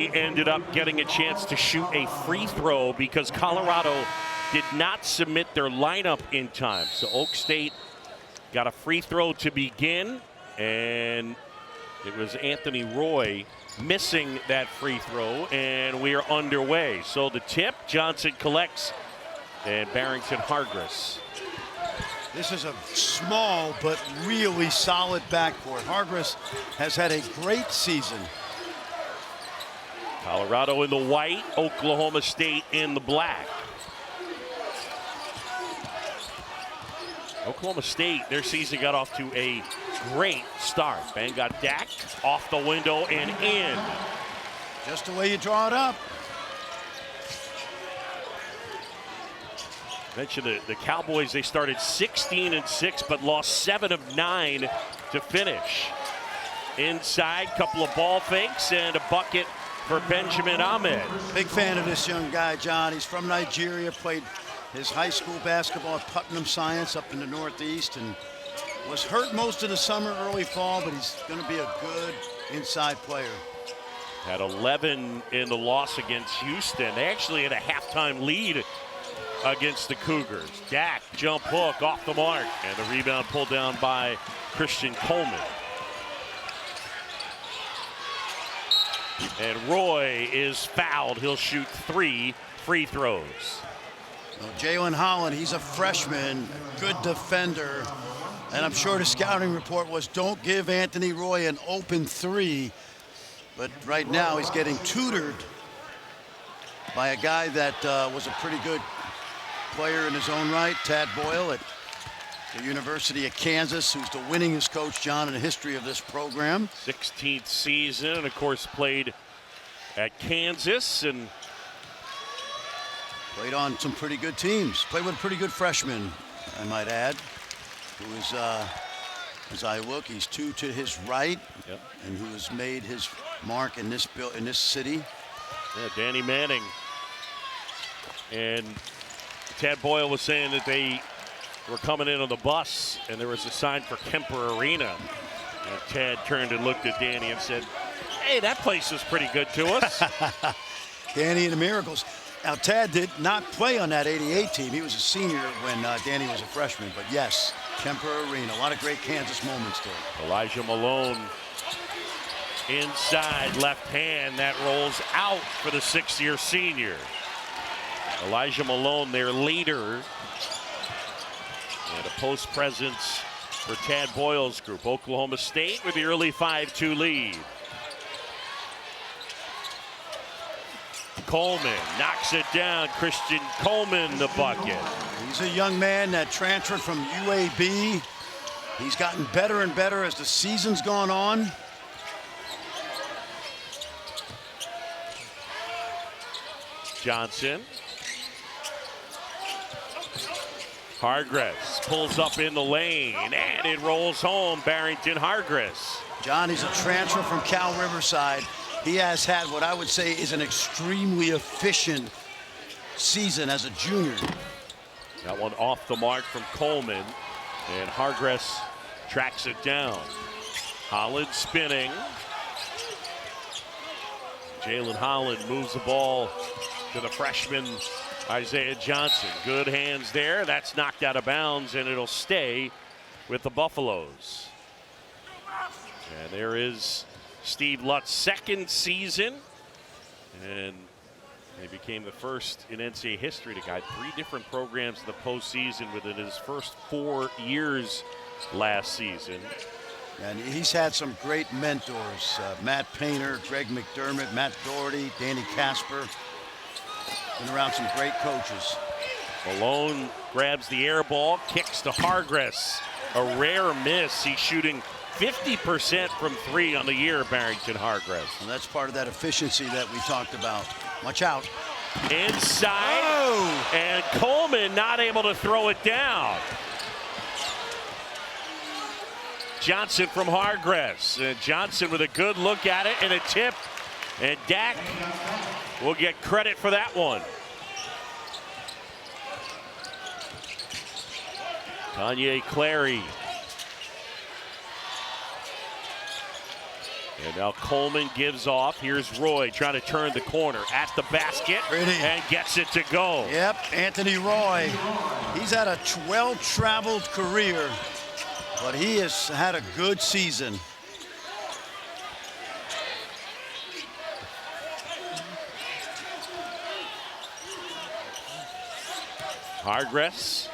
He ended up getting a chance to shoot a free throw because Colorado did not submit their lineup in time. So Oak State got a free throw to begin, and it was Anthony Roy missing that free throw, and we are underway. So the tip, Johnson collects, and Barrington Hargress. This is a small but really solid backcourt. Hargress has had a great season. Colorado in the white, Oklahoma State in the black. Oklahoma State, their season got off to a great start. Bang got Dak off the window and in. Just the way you draw it up. Mentioned the Cowboys, they started 16-6 but lost 7 of 9 to finish. Inside, couple of ball fakes and a bucket for Benjamin Ahmed. Big fan of this young guy, John. He's from Nigeria, played his high school basketball at Putnam Science up in the Northeast, and was hurt most of the summer, early fall, but he's going to be a good inside player. Had 11 in the loss against Houston. They actually had a halftime lead against the Cougars. Dak, jump hook off the mark, and the rebound pulled down by Christian Coleman. And Roy is fouled. He'll shoot 3 free throws. Well, Jalen Holland, he's a freshman, good defender. And I'm sure the scouting report was don't give Anthony Roy an open 3. But right now he's getting tutored by a guy that was a pretty good player in his own right, Tad Boyle at the University of Kansas, who's the winningest coach, John, in the history of this program. 16th season, and of course played at Kansas and played on some pretty good teams. Played with a pretty good freshman, I might add, who is, as I look, he's 2 to his right, yep, and who has made his mark in this city. Yeah, Danny Manning. And Tad Boyle was saying that they were coming in on the bus and there was a sign for Kemper Arena. And Tad turned and looked at Danny and said, hey, that place is pretty good to us. Danny and the Miracles. Now, Tad did not play on that 88 team. He was a senior when Danny was a freshman. But yes, Kemper Arena. A lot of great Kansas moments there. Elijah Malone inside left hand. That rolls out for the 6th-year senior. Elijah Malone, their leader. And a post presence for Tad Boyle's group. Oklahoma State with the early 5-2 lead. Coleman knocks it down. Christian Coleman, the bucket. He's a young man that transferred from UAB. He's gotten better and better as the season's gone on. Johnson. Hargress pulls up in the lane, and it rolls home. Barrington Hargress. John, he's a transfer from Cal Riverside. He has had what I would say is an extremely efficient season as a junior. That one off the mark from Coleman, and Hargress tracks it down. Holland spinning. Jalen Holland moves the ball to the freshman Isaiah Johnson. Good hands there. That's knocked out of bounds, and it'll stay with the Buffaloes. And there is Steve Lutz's 2nd season, and he became the first in NCAA history to guide 3 different programs in the postseason within his first 4 years last season. And he's had some great mentors, Matt Painter, Greg McDermott, Matt Doherty, Danny Casper. Been around some great coaches. Malone grabs the air ball, kicks to Hargress. A rare miss. He's shooting 50% from 3 on the year, Barrington Hargress. And that's part of that efficiency that we talked about. Watch out. Inside. Oh! And Coleman not able to throw it down. Johnson from Hargress. Johnson with a good look at it and a tip. And Dak will get credit for that one. Kanye Clary And now Coleman gives off. Here's Roy trying to turn the corner at the basket and gets it to go. Yep, Anthony Roy. He's had a well-traveled career, but he has had a good season. Hargress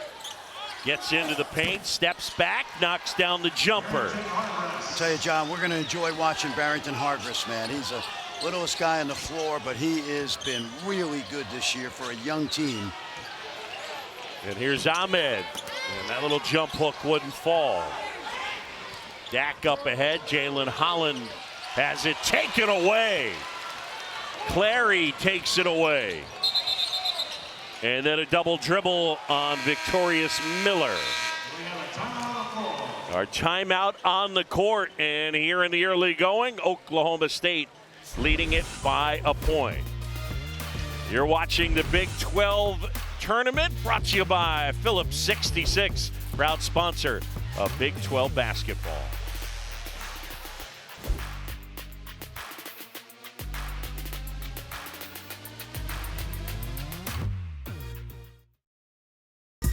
gets into the paint, steps back, knocks down the jumper. I'll tell you, John, we're going to enjoy watching Barrington Hargress, man. He's the littlest guy on the floor, but he has been really good this year for a young team. And here's Ahmed, and that little jump hook wouldn't fall. Dak up ahead. Jalen Holland has it taken away. Clary takes it away. And then a double dribble on Victorious Miller. Our timeout on the court, and here in the early going, Oklahoma State leading it by a point. You're watching the Big 12 tournament, brought to you by Phillips 66, proud sponsor of Big 12 basketball.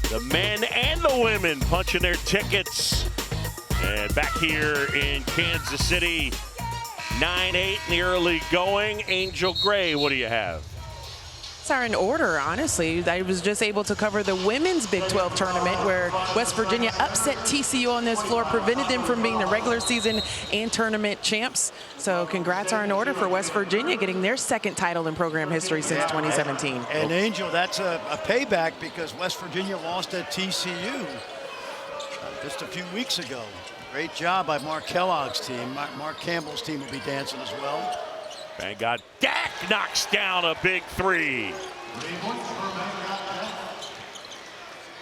The men and the women punching their tickets. And back here in Kansas City, 9-8 in the early going. Angel Gray, what do you have? Are in order, honestly. I was just able to cover the women's Big 12 tournament where West Virginia upset TCU on this floor, prevented them from being the regular season and tournament champs. So congrats are in order for West Virginia getting their second title in program history since 2017. And Angel, that's a payback because West Virginia lost at TCU just a few weeks ago. Great job by Mark Kellogg's team. Mark Campbell's team will be dancing as well. Thank God. Dak knocks down a big three.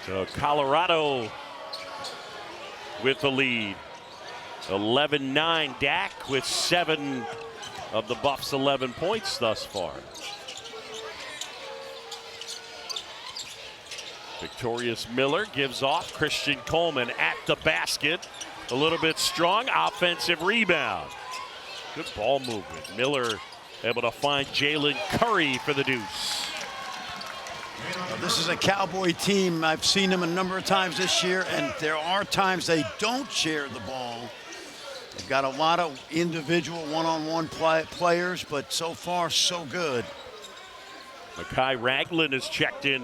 So Colorado with the lead. 11-9. Dak with 7 of the Buffs' 11 points thus far. Victorious Miller gives off. Christian Coleman at the basket. A little bit strong. Offensive rebound. Good ball movement. Miller able to find Jalen Curry for the deuce. This is a Cowboy team. I've seen them a number of times this year, and there are times they don't share the ball. They've got a lot of individual one-on-one players, but so far, so good. Mekhi Ragland is checked in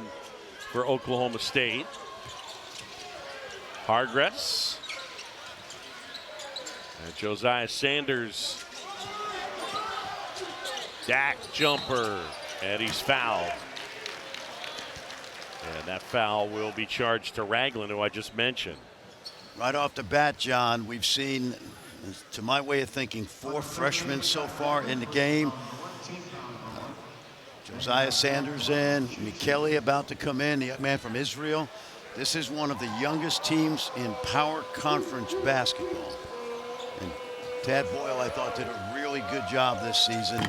for Oklahoma State. Hargress. And Josiah Sanders. Dak jumper, and he's fouled. And that foul will be charged to Ragland, who I just mentioned. Right off the bat, John, we've seen, to my way of thinking, 4 freshmen so far in the game. Josiah Sanders in, Mikeli about to come in, the young man from Israel. This is one of the youngest teams in Power Conference basketball. And Tad Boyle, I thought, did a really good job this season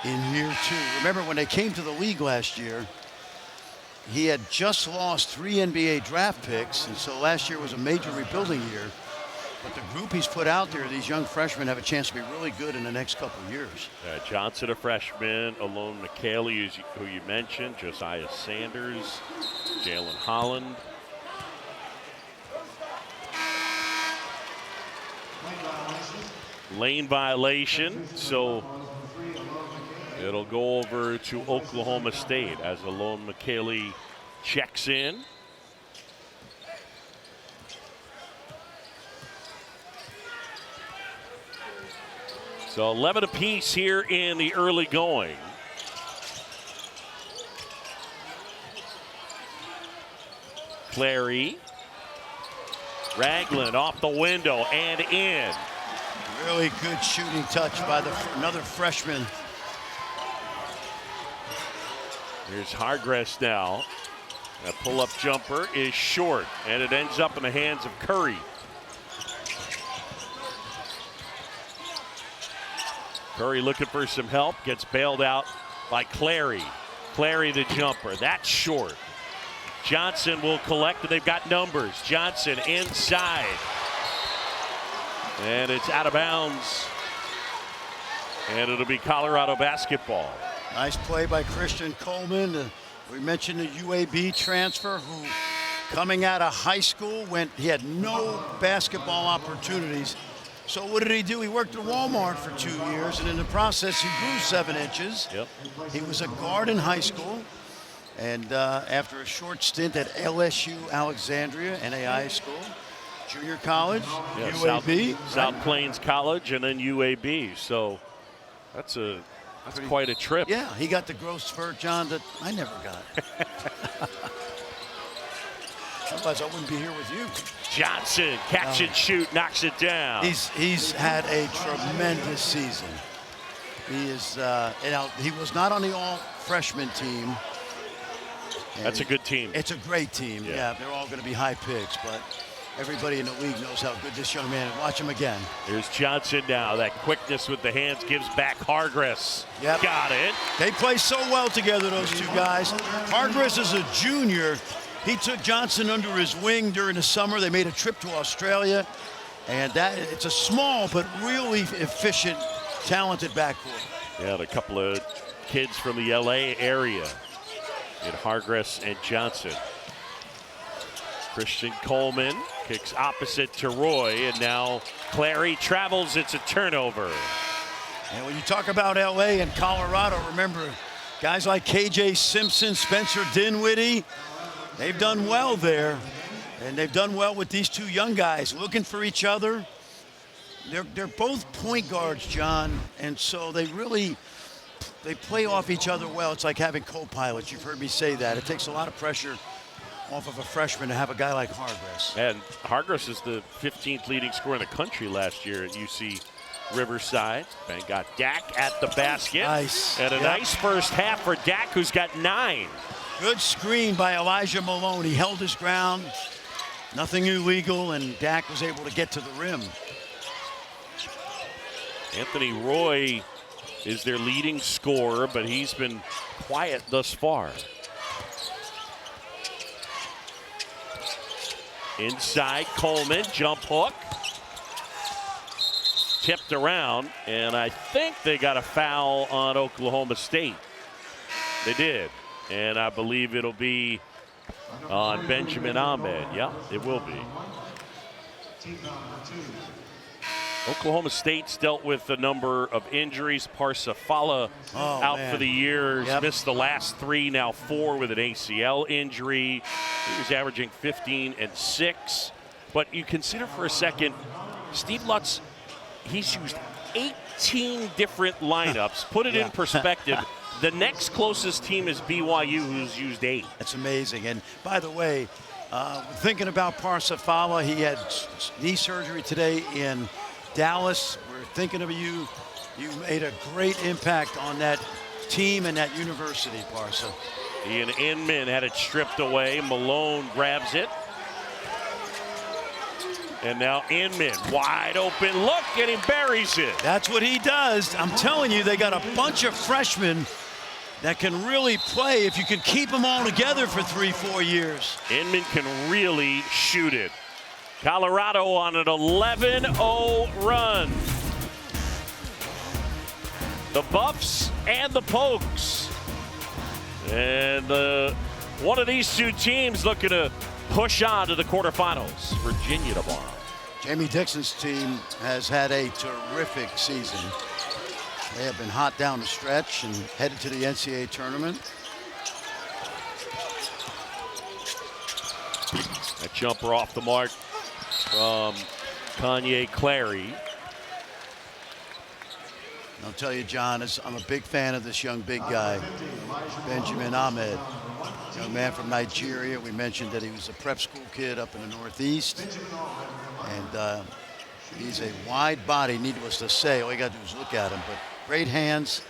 in year 2. Remember when they came to the league last year, he had just lost 3 NBA draft picks, and so last year was a major rebuilding year. But the group he's put out there, these young freshmen, have a chance to be really good in the next couple of years. Johnson, a freshman, Alon McKaylee, who you mentioned, Josiah Sanders, Jalen Holland. Lane violation, so it'll go over to Oklahoma State as Alon McKaylee checks in. So 11 apiece here in the early going. Clary. Ragland off the window and in. Really good shooting touch by another freshman. Here's Hargress now. That pull-up jumper is short, and it ends up in the hands of Curry. Curry looking for some help, gets bailed out by Clary. Clary the jumper, that's short. Johnson will collect, and they've got numbers. Johnson inside. And it's out of bounds And it'll be Colorado basketball. Nice play by Christian Coleman. We mentioned the UAB transfer who, coming out of high school, he had no basketball opportunities. So what did he do? He worked at Walmart for 2 years, and in the process, he grew 7 inches. Yep. He was a guard in high school, and after a short stint at LSU Alexandria, NAIA school, junior college, Yeah, UAB. South Plains College, and then UAB. So that's quite a trip. Yeah, he got the growth spurt, John, that I never got. Otherwise, I wouldn't be here with you. Johnson, catch and shoot, knocks it down. He's had a tremendous season. He is. He was not on the all-freshman team. That's a good team. It's a great team. Yeah, they're all going to be high picks, but everybody in the league knows how good this young man is. Watch him again. Here's Johnson now. That quickness with the hands gives back Hargress. Yep. Got it. They play so well together, those two guys. Hargress is a junior. He took Johnson under his wing during the summer. They made a trip to Australia, and it's a small but really efficient, talented backcourt. Yeah, a couple of kids from the LA area in Hargress and Johnson. Christian Coleman kicks opposite to Roy, and now Clary travels. It's a turnover. And when you talk about LA and Colorado, remember guys like KJ Simpson, Spencer Dinwiddie, they've done well there, and they've done well with these two young guys looking for each other. They're both point guards, John, and so they play off each other well. It's like having co-pilots. You've heard me say that. It takes a lot of pressure off of a freshman to have a guy like Hargress. And Hargress is the 15th leading scorer in the country last year at UC Riverside. And got Dak at the basket. Nice. And a nice first half for Dak, who's got 9. Good screen by Elijah Malone. He held his ground. Nothing illegal, and Dak was able to get to the rim. Anthony Roy is their leading scorer, but he's been quiet thus far. Inside, Coleman, jump hook. Tipped around, and I think they got a foul on Oklahoma State. They did. And I believe it'll be on Benjamin Ahmed. Yeah, it will be. Oklahoma State's dealt with a number of injuries. Parsafala out for the year. Missed the last 3, now 4 with an ACL injury. He was averaging 15 and 6. But you consider for a second, Steve Lutz, he's used 18 different lineups. Put it in perspective. The next closest team is BYU, who's used 8. That's amazing. And by the way, thinking about Parsafala, he had knee surgery today in Dallas. We're thinking of you. You made a great impact on that team and that university, Parsa. Ian Inman had it stripped away. Malone grabs it. And now Inman, wide open look, and he buries it. That's what he does. I'm telling you, they got a bunch of freshmen that can really play if you can keep them all together for 3-4 years. Inman can really shoot it. Colorado on an 11-0 run. The Buffs and the Pokes. And one of these two teams looking to push on to the quarterfinals. Virginia tomorrow. Jamie Dixon's team has had a terrific season. They have been hot down the stretch and headed to the NCAA tournament. A jumper off the mark from Kanye Clary. I'll tell you, John, I'm a big fan of this young big guy, Benjamin Ahmed. Young man from Nigeria. We mentioned that he was a prep school kid up in the Northeast. And he's a wide body, needless to say. All you got to do is look at him. But great hands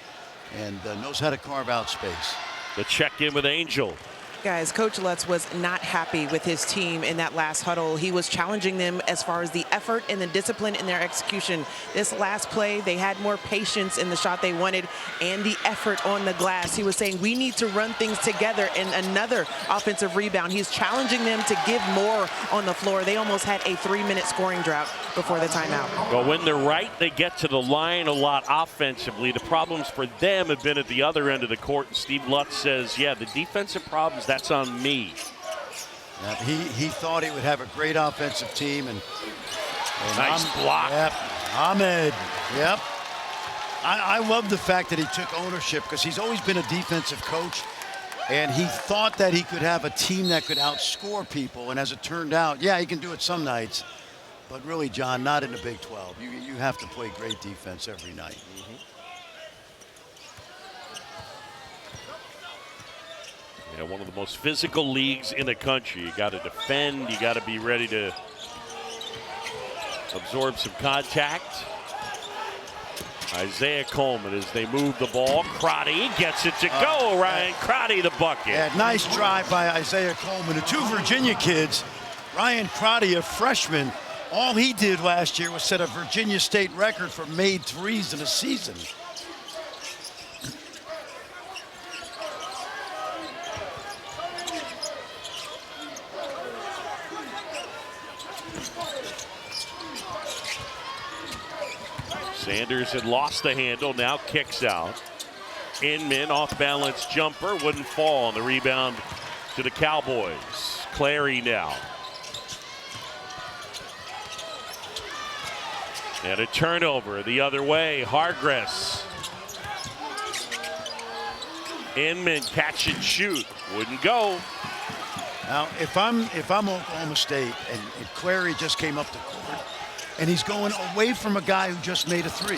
and knows how to carve out space. The check in with Angel. Guys, Coach Lutz was not happy with his team in that last huddle. He was challenging them as far as the effort and the discipline in their execution. This last play, they had more patience in the shot they wanted and the effort on the glass. He was saying, we need to run things together, and another offensive rebound. He's challenging them to give more on the floor. They almost had a 3-minute scoring drought before the timeout. Well, when they're right, they get to the line a lot offensively. The problems for them have been at the other end of the court. And Steve Lutz says, yeah, the defensive problems, that's on me. He thought he would have a great offensive team. And nice block. Yep. Ahmed. Yep. I love the fact that he took ownership, because he's always been a defensive coach. And he thought that he could have a team that could outscore people. And as it turned out, yeah, he can do it some nights. But really, John, not in the Big 12. You have to play great defense every night. Yeah, one of the most physical leagues in the country. You got to defend. You got to be ready to absorb some contact. Isaiah Coleman, as they move the ball. Crotty gets it to go. Ryan Crotty, the bucket. Yeah, nice drive by Isaiah Coleman. The two Virginia kids, Ryan Crotty, a freshman, all he did last year was set a Virginia State record for made threes in a season. Sanders had lost the handle, now kicks out. Inman, off balance jumper, wouldn't fall on the rebound to the Cowboys. Clary now. And a turnover the other way. Hargress. Inman, catch and shoot. Wouldn't go. Now, if I'm Oklahoma State and Clary just came up the court, and he's going away from a guy who just made a three,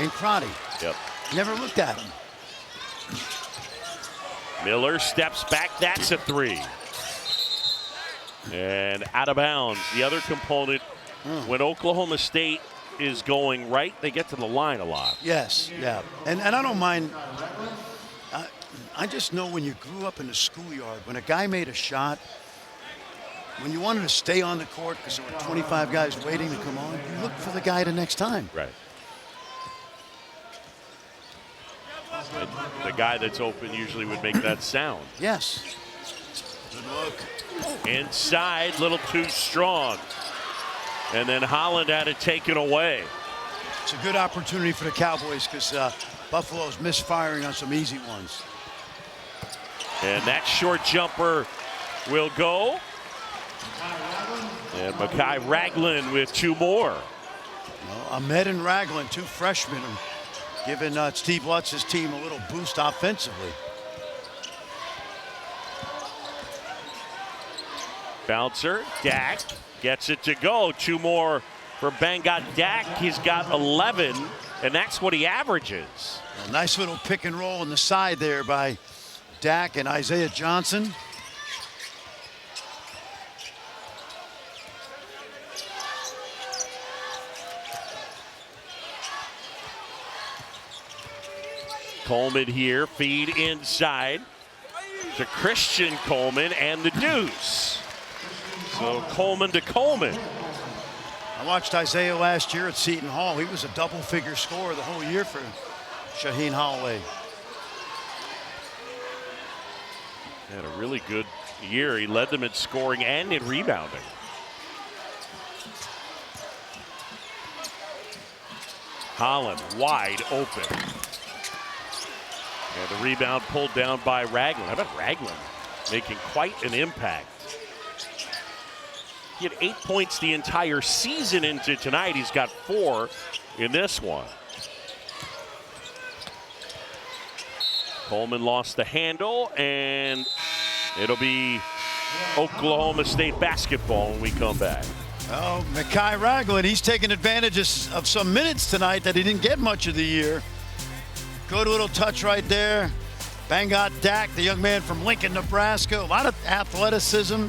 in Crotty. Yep. Never looked at him. Miller steps back. That's a three. And out of bounds. The other component, when Oklahoma State is going right, they get to the line a lot. Yes, yeah. And I don't mind. I just know when you grew up in the schoolyard, when a guy made a shot, when you wanted to stay on the court because there were 25 guys waiting to come on, you look for the guy the next time. Right. The guy that's open usually would make that sound. Yes. Good look. Inside, little too strong. And then Holland had it taken away. It's a good opportunity for the Cowboys, because Buffalo's misfiring on some easy ones. And that short jumper will go. And Mekhi Ragland with two more. Well, Ahmed and Ragland, two freshmen, are giving Steve Lutz's team a little boost offensively. Bouncer, Dak gets it to go. Two more for Bangot Dak. He's got 11, and that's what he averages. A nice little pick and roll on the side there by Dak and Isaiah Johnson. Coleman here, feed inside to Christian Coleman and the deuce. So Coleman to Coleman. I watched Isaiah last year at Seton Hall. He was a double-figure scorer the whole year for Shaheen Holloway. Had a really good year. He led them in scoring and in rebounding. Holland wide open. And the rebound pulled down by Ragland. How about Ragland making quite an impact? He had 8 points the entire season into tonight. He's got 4 in this one. Coleman lost the handle, and it'll be Oklahoma State basketball when we come back. Oh, Mekhi Ragland, he's taking advantage of some minutes tonight that he didn't get much of the year. Good little touch right there. Bangot Dak, the young man from Lincoln, Nebraska. A lot of athleticism.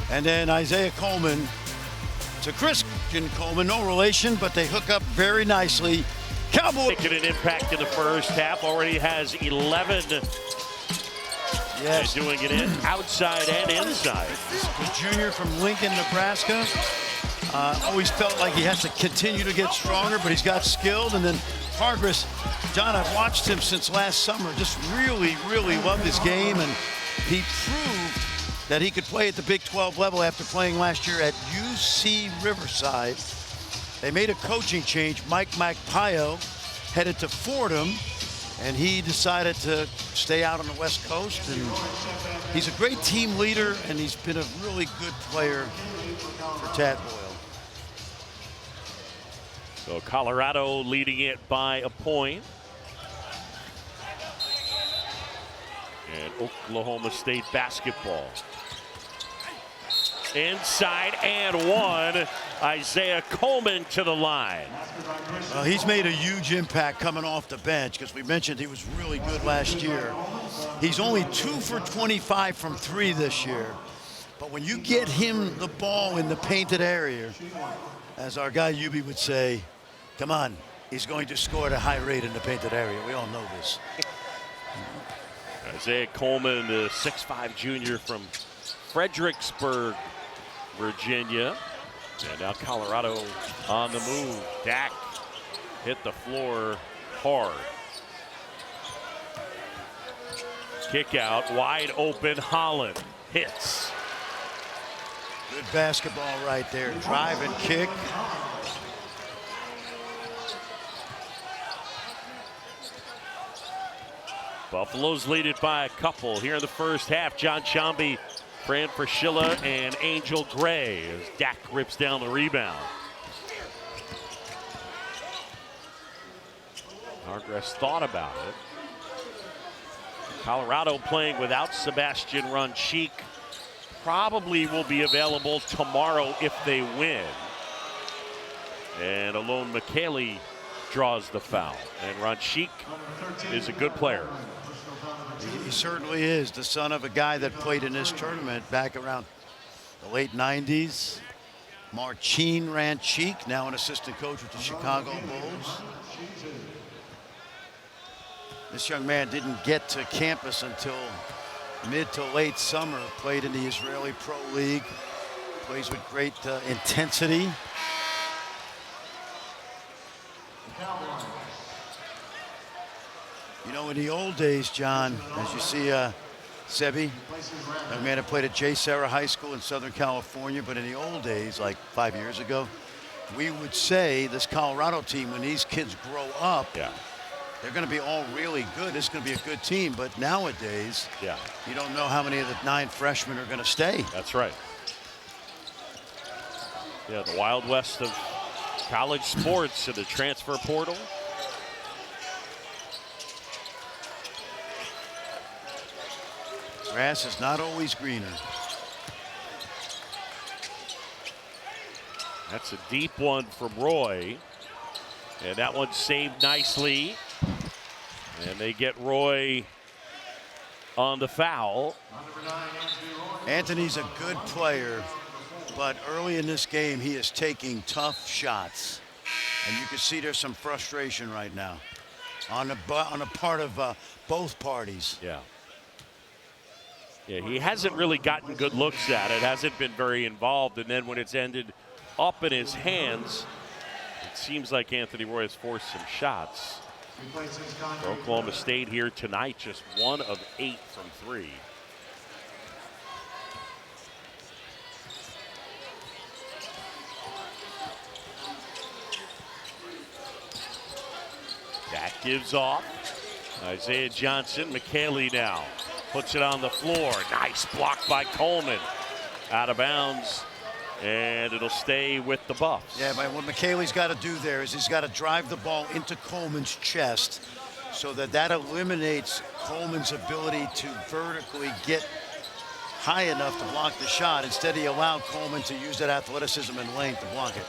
And then Isaiah Coleman to Christian Coleman. No relation, but they hook up very nicely. Cowboys making an impact in the first half. Already has 11. Yes. And doing it outside and inside. The junior from Lincoln, Nebraska. Always felt like he has to continue to get stronger, but he's got skilled. And then Hargress, John, I've watched him since last summer. Just really, really loved his game, and he proved that he could play at the Big 12 level after playing last year at UC Riverside. They made a coaching change. Mike Magpayo headed to Fordham, and he decided to stay out on the West Coast. And he's a great team leader, and he's been a really good player for Tad Boyle. So Colorado leading it by a point. And Oklahoma State basketball. Inside and one. Isaiah Coleman to the line. He's made a huge impact coming off the bench, because we mentioned he was really good last year. He's only 2 for 25 from 3 this year. But when you get him the ball in the painted area, as our guy Yubi would say, come on, he's going to score at a high rate in the painted area. We all know this. Isaiah Coleman, the 6'5" junior from Fredericksburg, Virginia. And now Colorado on the move. Dak hit the floor hard. Kick out, wide open, Holland hits. Good basketball right there. Drive and kick. Buffalo's lead it by a couple here in the first half. John Chomby, Fran Fraschilla, and Angel Gray as Dak rips down the rebound. Hargress thought about it. Colorado playing without Sebastian Runcheek. Probably will be available tomorrow if they win. And Alon McKaylee draws the foul. And Runcheek is a good player. He certainly is, the son of a guy that played in this tournament back around the late 90s. Marcin Runcheek, now an assistant coach with the Chicago Bulls. This young man didn't get to campus until mid to late summer. Played in the Israeli Pro League. Plays with great intensity. You know, in the old days, John, as you see Sebi, a man that played at J. Sarah High School in Southern California, but in the old days, like 5 years ago, we would say this Colorado team, when these kids grow up, they're going to be all really good. This is going to be a good team. But nowadays, you don't know how many of the 9 freshmen are going to stay. That's right. Yeah, the Wild West of college sports and the transfer portal. Grass is not always greener. That's a deep one from Roy. And that one's saved nicely. And they get Roy on the foul. Anthony's a good player, but early in this game, he is taking tough shots. And you can see there's some frustration right now on the part of both parties. Yeah, he hasn't really gotten good looks at it, hasn't been very involved, and then when it's ended up in his hands, it seems like Anthony Roy has forced some shots. For Oklahoma State here tonight, just 1 of 8 from 3. That gives off. Isaiah Johnson, McKaylee now. Puts it on the floor. Nice block by Coleman. Out of bounds. And it'll stay with the Buffs. Yeah, but what McKaylee's got to do there is he's got to drive the ball into Coleman's chest so that eliminates Coleman's ability to vertically get high enough to block the shot. Instead, he allowed Coleman to use that athleticism and length to block it.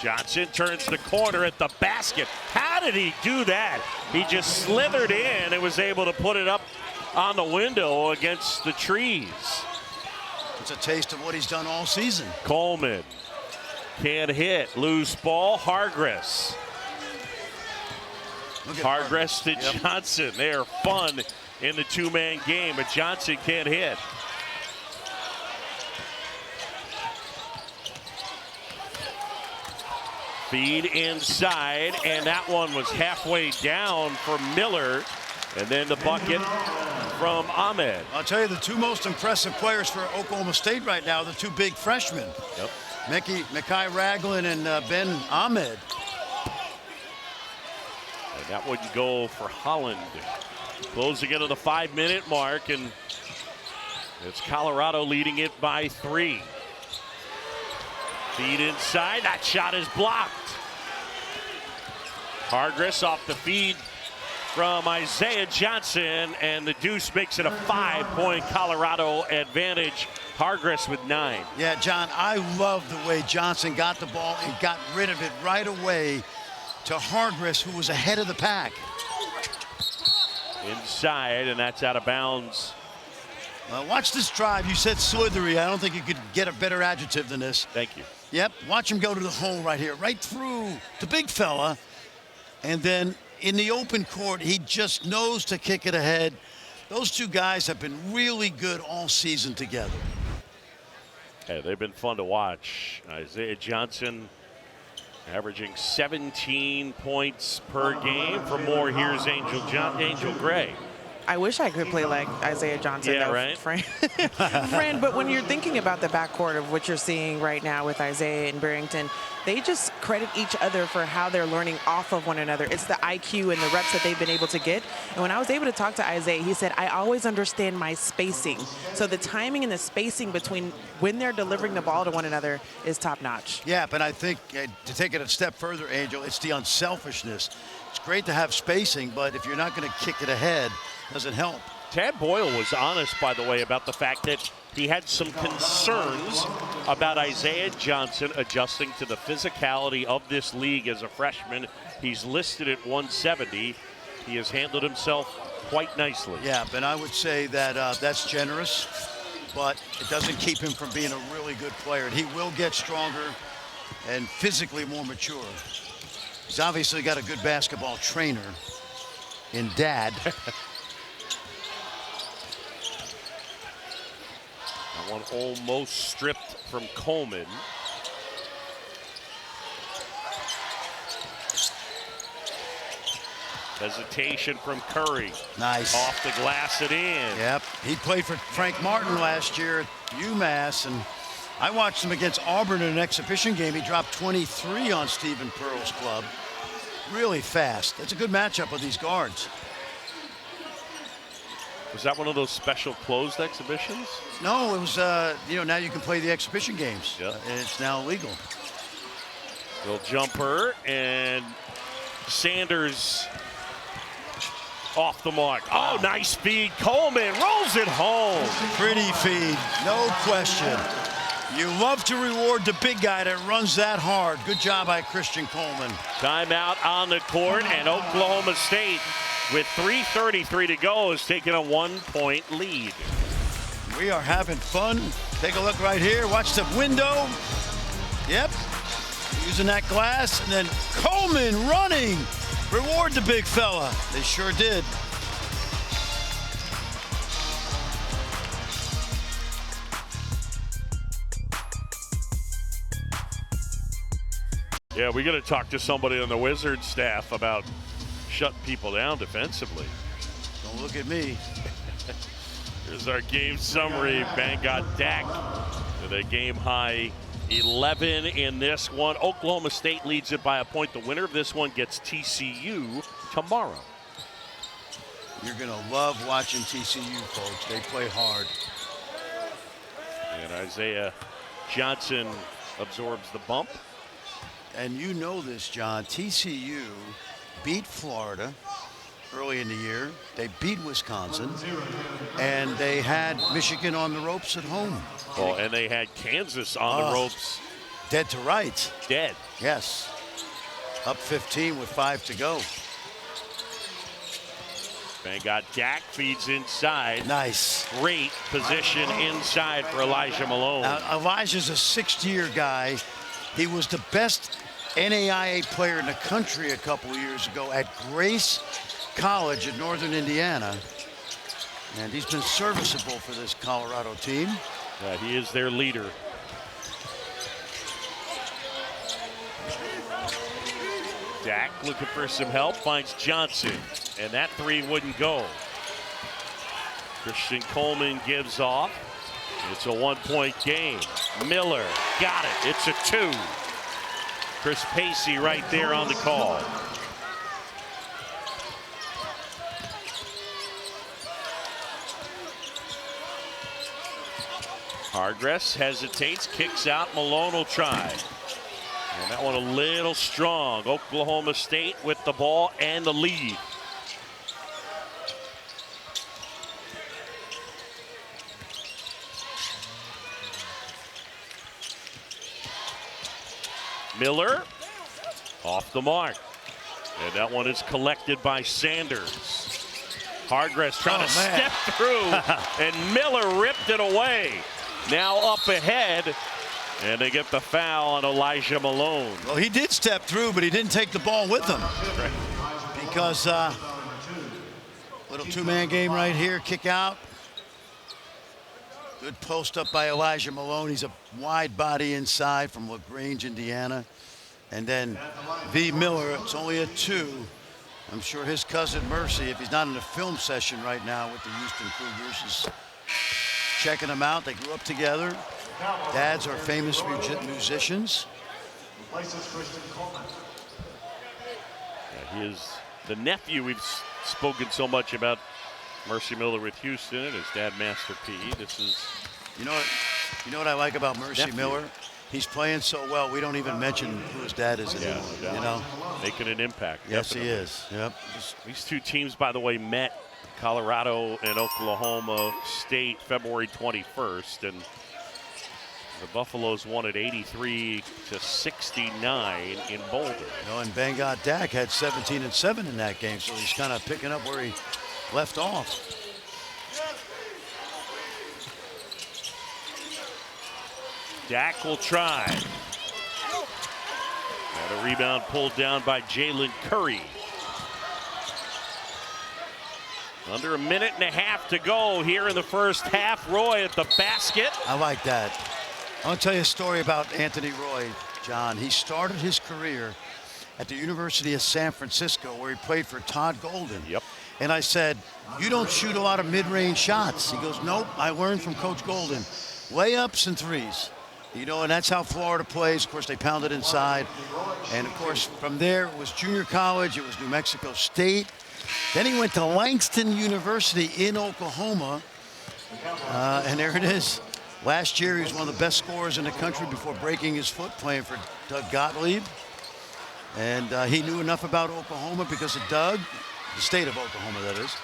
Johnson turns the corner at the basket. How did he do that? He just slithered in and was able to put it up on the window against the trees. It's a taste of what he's done all season. Coleman can't hit. Loose ball. Hargress. Hargress to Johnson. They are fun in the two-man game, but Johnson can't hit. Feed inside, and that one was halfway down for Miller. And then the bucket from Ahmed. I'll tell you, the two most impressive players for Oklahoma State right now, the two big freshmen. Yep. Mekhi Ragland and Ben Ahmed. And that would go for Holland. Closing into the 5-minute mark, and it's Colorado leading it by 3. Feed inside, that shot is blocked. Hargress off the feed from Isaiah Johnson, and the deuce makes it a 5-point Colorado advantage. Hargress with 9. Yeah, John, I love the way Johnson got the ball and got rid of it right away to Hargress, who was ahead of the pack. Inside, and that's out of bounds. Watch this drive. You said slithery. I don't think you could get a better adjective than this. Thank you. Yep, watch him go to the hole right here, right through the big fella. And then in the open court, he just knows to kick it ahead. Those two guys have been really good all season together. Yeah, they've been fun to watch. Isaiah Johnson averaging 17 points per game. For more, here's Angel Gray. I wish I could play like Isaiah Johnson. Yeah, though, right. Friend, but when you're thinking about the backcourt of what you're seeing right now with Isaiah and Barrington, they just credit each other for how they're learning off of one another. It's the IQ and the reps that they've been able to get. And when I was able to talk to Isaiah, he said, I always understand my spacing. So the timing and the spacing between when they're delivering the ball to one another is top notch. Yeah, but I think to take it a step further, Angel, it's the unselfishness. It's great to have spacing, but if you're not going to kick it ahead, it doesn't help. Tad Boyle was honest, by the way, about the fact that he had some concerns about Isaiah Johnson adjusting to the physicality of this league as a freshman. He's listed at 170. He has handled himself quite nicely. Yeah, and I would say that that's generous, but it doesn't keep him from being a really good player. And he will get stronger and physically more mature. He's obviously got a good basketball trainer in Dad. That one almost stripped from Coleman. Hesitation from Curry. Nice. Off the glass and in. Yep. He played for Frank Martin last year at UMass, and I watched him against Auburn in an exhibition game. He dropped 23 on Stephen Pearl's club. Really fast. It's a good matchup with these guards. Was that one of those special closed exhibitions? No, it was, now you can play the exhibition games. Yep. And it's now legal. Little jumper, and Sanders off the mark. Oh, nice feed. Coleman rolls it home. Pretty feed, no question. You love to reward the big guy that runs that hard. Good job by Christian Coleman. Timeout on the court, and Oklahoma State, with 3:33 to go, is taking a 1-point lead. We are having fun. Take a look right here. Watch the window. Yep. Using that glass, and then Coleman running. Reward the big fella. They sure did. Yeah, we got to talk to somebody on the Wizards staff about shutting people down defensively. Don't look at me. Here's our game summary. Bang got Dak with a game high 11 in this one. Oklahoma State leads it by a point. The winner of this one gets TCU tomorrow. You're going to love watching TCU, folks. They play hard. And Isaiah Johnson absorbs the bump. And you know this, John. TCU beat Florida early in the year. They beat Wisconsin. And they had Michigan on the ropes at home. Well, and they had Kansas on the ropes. Dead to rights. Dead. Yes. Up 15 with 5 to go. Bang got Dak, feeds inside. Nice. Great position inside for Elijah Malone. Now, Elijah's a 6th-year guy. He was the best NAIA player in the country a couple of years ago at Grace College in northern Indiana. And he's been serviceable for this Colorado team. Yeah, he is their leader. Dak looking for some help, finds Johnson, and that three wouldn't go. Christian Coleman gives off. It's a 1-point game. Miller got it. It's a 2. Chris Pacey right there on the call. Hargress hesitates, kicks out. Malone will try. And that one a little strong. Oklahoma State with the ball and the lead. Miller off the mark. And that one is collected by Sanders. Hargress trying to step through, and Miller ripped it away. Now up ahead, and they get the foul on Elijah Malone. Well, he did step through, but he didn't take the ball with him. Right. Because little two-man game right here, kick out. Good post up by Elijah Malone. He's a wide body inside from LaGrange, Indiana. And then V. Miller, it's only a 2. I'm sure his cousin Mercy, if he's not in a film session right now with the Houston Cougars, is checking him out. They grew up together. Dads are famous musicians. Yeah, he is the nephew we've spoken so much about. Mercy Miller with Houston and his dad Master P. This is, you know what I like about Mercy Miller? He's playing so well, we don't even mention who his dad is anymore. Yeah, you know, making an impact. Yes, definitely. he is. Yep. These two teams, by the way, met Colorado and Oklahoma State February 21st, and the Buffaloes won at 83-69 in Boulder. You know, and Bangor Dak had 17-7 in that game, so he's kind of picking up where he left off. Dak will try. And a rebound pulled down by Jalen Curry. Under a minute and a half to go here in the first half. Roy at the basket. I like that. I want to tell you a story about Anthony Roy, John. He started his career at the University of San Francisco, where he played for Todd Golden. Yep. And I said, you don't shoot a lot of mid-range shots. He goes, nope, I learned from Coach Golden. Layups and threes. You know, and that's how Florida plays. Of course, they pounded inside. And, of course, from there, it was junior college. It was New Mexico State. Then he went to Langston University in Oklahoma. And there it is. Last year, he was one of the best scorers in the country before breaking his foot playing for Doug Gottlieb. And he knew enough about Oklahoma because of Doug, the state of Oklahoma, that is,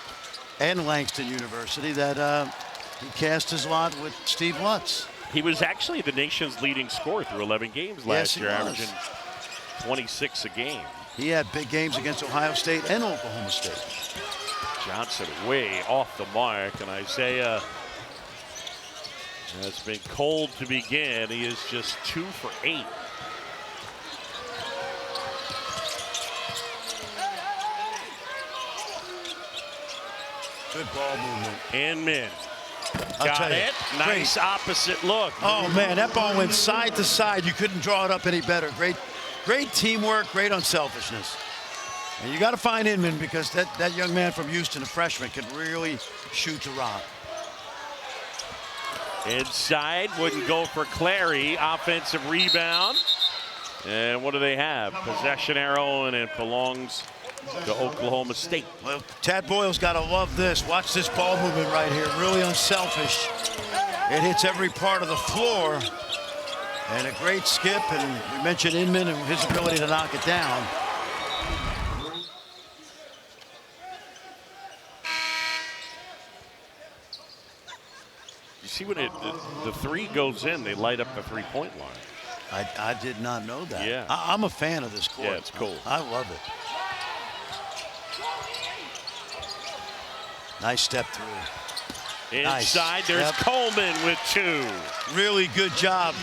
and Langston University, that he cast his lot with Steve Lutz. He was actually the nation's leading scorer through 11 games last year, averaging 26 a game. He had big games against Ohio State and Oklahoma State. Johnson way off the mark, and Isaiah has been cold to begin. He is just 2 for 8. Good ball movement. And Min. I'll Got tell you, it. Nice opposite look. Oh, man, that ball went side to side. You couldn't draw it up any better. Great teamwork, great unselfishness. And you got to find Inman because that young man from Houston, a freshman, can really shoot the rock. Inside, wouldn't go for Clary. Offensive rebound. And what do they have? Possession arrow, and it belongs to Oklahoma State. Well, Tad Boyle's got to love this. Watch this ball movement right here. Really unselfish. It hits every part of the floor. And a great skip. And we mentioned Inman and his ability to knock it down. You see when the three goes in, they light up the three-point line. I did not know that. Yeah. I'm a fan of this court. Yeah, it's cool. I love it. Nice step through. Inside, Nice. there's Yep. Coleman with 2. Really good job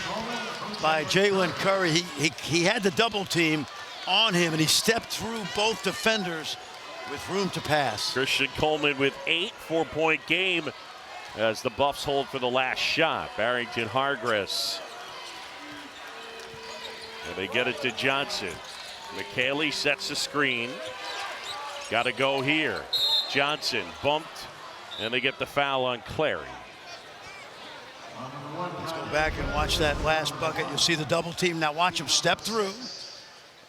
by Jalen Curry. He had the double team on him, and he stepped through both defenders with room to pass. Christian Coleman with 8, 4-point game as the Buffs hold for the last shot. Barrington Hargress. And they get it to Johnson. McKaylee sets the screen. Got to go here. Johnson bumped, and they get the foul on Clary. Let's go back and watch that last bucket. You'll see the double team. Now watch him step through.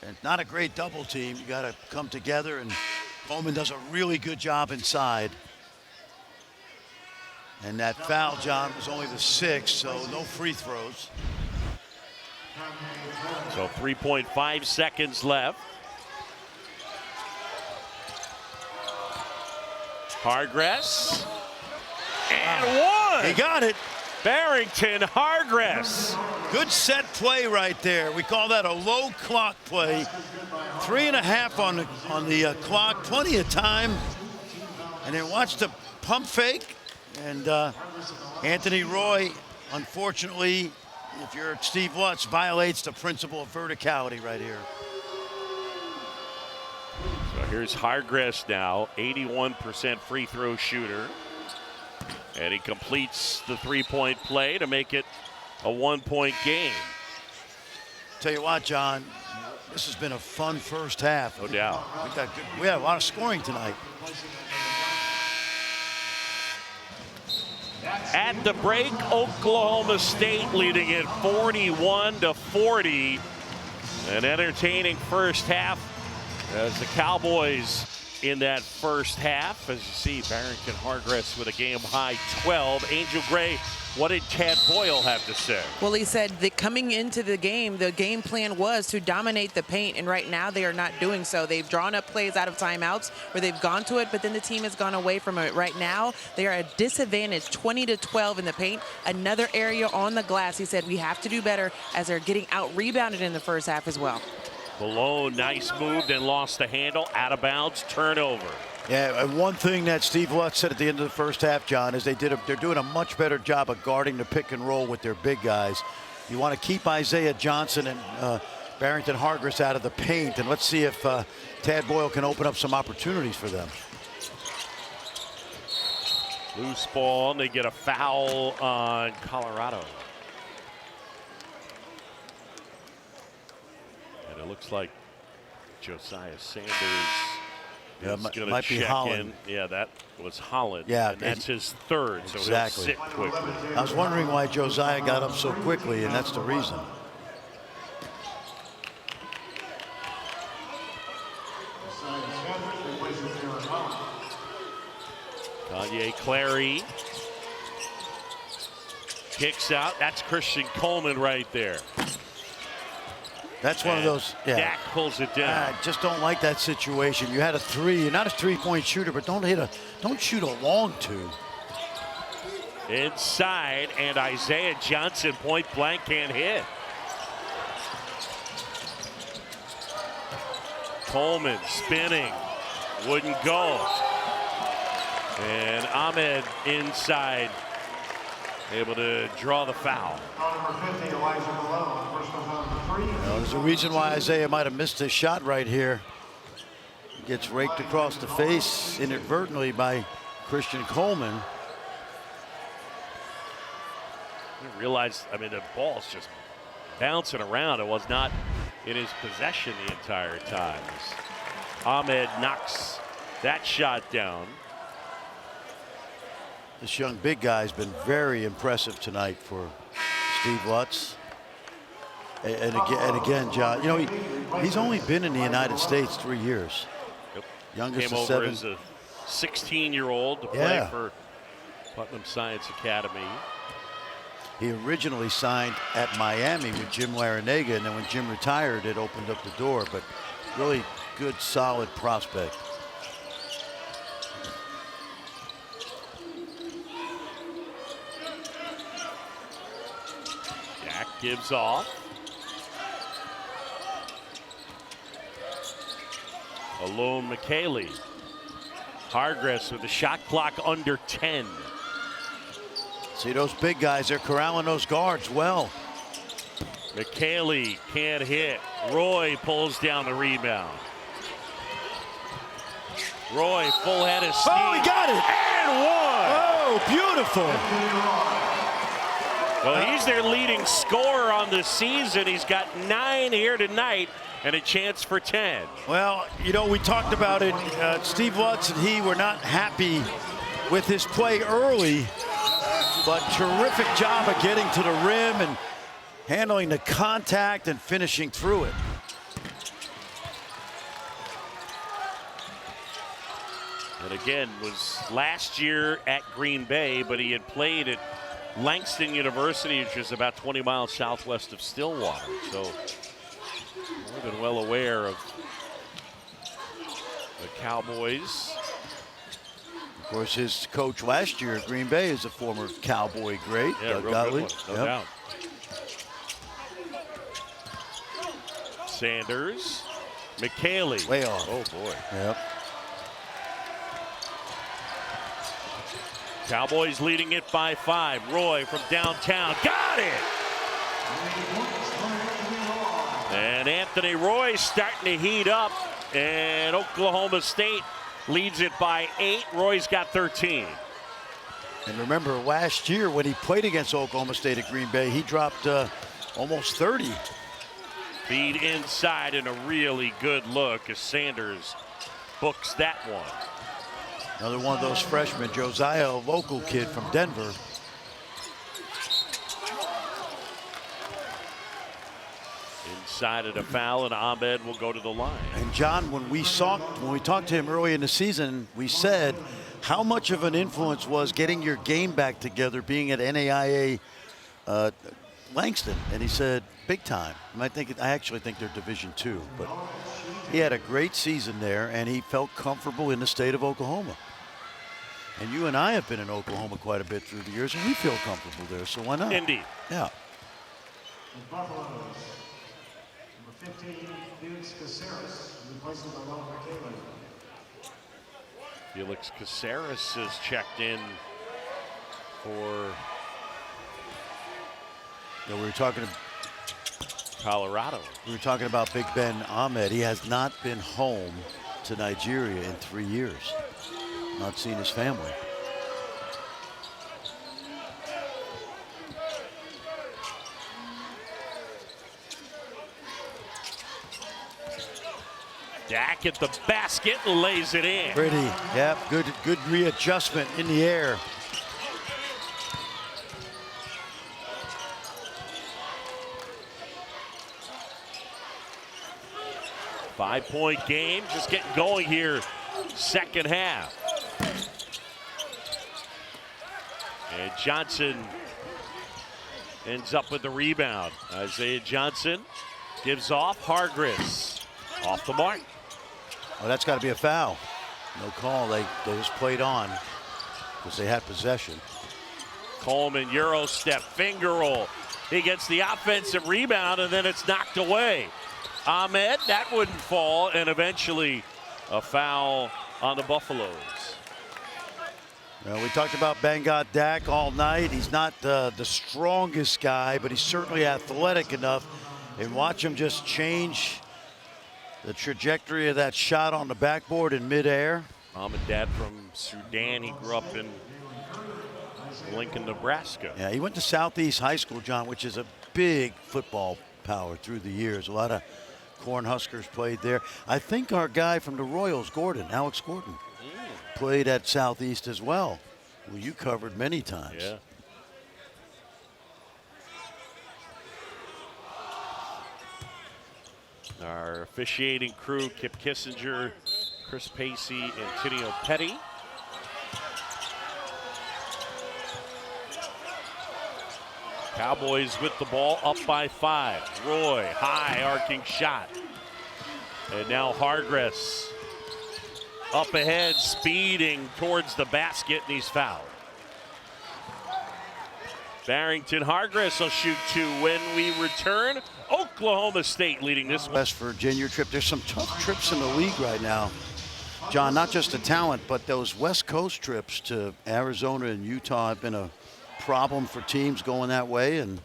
And not a great double team. You got to come together, and Coleman does a really good job inside. And that foul, John, was only the 6th, so no free throws. So 3.5 seconds left. Hargress. And one! He got it. Barrington Hargress. Good set play right there. We call that a low clock play. 3.5 on the clock, plenty of time. And then watch the pump fake. And Anthony Roy, unfortunately, if you're Steve Lutz, violates the principle of verticality right here. So here's Hargress now, 81% free throw shooter. And he completes the 3-point play to make it a 1-point game. Tell you what, John, this has been a fun first half. No doubt. We had a lot of scoring tonight. At the break, Oklahoma State leading it 41-40. An entertaining first half as the Cowboys in that first half. As you see, Barrington Hargress with a game-high 12. Angel Gray, what did Tad Boyle have to say? Well, he said that coming into the game plan was to dominate the paint, and right now they are not doing so. They've drawn up plays out of timeouts where they've gone to it, but then the team has gone away from it. Right now, they are at disadvantage, 20-12 in the paint. Another area on the glass. He said we have to do better as they're getting out-rebounded in the first half as well. Malone, nice move, then lost the handle, out of bounds, turnover. Yeah, and one thing that Steve Lutz said at the end of the first half, John, is they're doing a much better job of guarding the pick and roll with their big guys. You want to keep Isaiah Johnson and Barrington Hargress out of the paint, and let's see if Tad Boyle can open up some opportunities for them. Loose ball, and they get a foul on Colorado. And it looks like Josiah Sanders is going to check Holland. in. Yeah, that was Holland. Yeah, and that's his third, so exactly. he'll sit quickly. I was wondering why Josiah got up so quickly, and that's the reason. Kanye Clary kicks out. That's Christian Coleman right there. That's one of those. Yeah. Dak pulls it down. I just don't like that situation. You had a 3. You're not a 3-point shooter, but don't shoot a long 2. Inside, and Isaiah Johnson point blank can't hit. Coleman spinning, wouldn't go. And Ahmed inside, able to draw the foul. There's a reason why Isaiah might have missed his shot right here. He gets raked across the face inadvertently by Christian Coleman. I didn't realize, I mean, the ball's just bouncing around. It was not in his possession the entire time. Ahmed knocks that shot down. This young big guy has been very impressive tonight for Steve Lutz. And again, John, you know, he's only been in the United States 3 years. Yep. Youngest Came of over 7. as a 16-year-old to play for Putnam Science Academy. He originally signed at Miami with Jim Larinaga, and then when Jim retired, it opened up the door. But really good, solid prospect. Jack gives off. Alone McKaylee. Hargress with the shot clock under 10. See those big guys, they're corralling those guards well. McKaylee can't hit. Roy pulls down the rebound. Roy, full head of steam. Oh, he got it! And one! Oh, beautiful! Well, he's their leading scorer on the season. He's got 9 here tonight and a chance for 10. Well, you know, we talked about it. Steve Lutz and he were not happy with his play early, but terrific job of getting to the rim and handling the contact and finishing through it. And again, was last year at Green Bay, but he had played at Langston University, which is about 20 miles southwest of Stillwater. So more than well aware of the Cowboys. Of course, his coach last year at Green Bay is a former Cowboy great, Yeah, Doug real Gottlieb. good one, no doubt. Sanders, McKaylee. Way off. Oh boy. Yep. Cowboys leading it by 5. Roy from downtown. Got it! And Anthony Roy starting to heat up. And Oklahoma State leads it by 8. Roy's got 13. And remember, last year when he played against Oklahoma State at Green Bay, he dropped almost 30. Feed inside and a really good look as Sanders books that one. Another one of those freshmen, Josiah, a local kid from Denver. Inside of the foul, and Ahmed will go to the line. And John, when we talked to him early in the season, we said how much of an influence was getting your game back together, being at NAIA Langston, and he said big time. And I actually think they're Division II, but he had a great season there, and he felt comfortable in the state of Oklahoma. And you and I have been in Oklahoma quite a bit through the years, and we feel comfortable there, so why not? Indeed. Yeah. Buffaloes, number 15, Felix Caceres, replacing the lone McKaylee. Felix Caceres is checked in for We were talking Colorado. about Big Ben Ahmed. He has not been home to Nigeria in 3 years. Not seen his family. Dak at the basket and lays it in. Pretty, yep, good readjustment in the air. Five-point game, just getting going here, second half. And Johnson ends up with the rebound. Isaiah Johnson gives off. Hargris off the mark. Oh, that's got to be a foul. No call. They just played on because they had possession. Coleman, Euro step, finger roll. He gets the offensive rebound, and then it's knocked away. Ahmed, that wouldn't fall, and eventually a foul on the Buffaloes. Well, we talked about Bangot Dak all night. He's not the strongest guy, but he's certainly athletic enough. And watch him just change the trajectory of that shot on the backboard in midair. Mom and dad from Sudan. He grew up in Lincoln, Nebraska. Yeah, he went to Southeast High School, John, which is a big football power through the years. A lot of Cornhuskers played there. I think our guy from the Royals, Alex Gordon, played at Southeast as well, who you covered many times. Yeah. Our officiating crew, Kip Kissinger, Chris Pacey, and Tinio Petty. Cowboys with the ball, up by 5. Roy, high arcing shot. And now Hargris up ahead, speeding towards the basket, and he's fouled. Barrington Hargris will shoot 2 when we return. Oklahoma State leading this one. West Virginia trip. There's some tough trips in the league right now, John, not just the talent, but those West Coast trips to Arizona and Utah have been a problem for teams going that way, and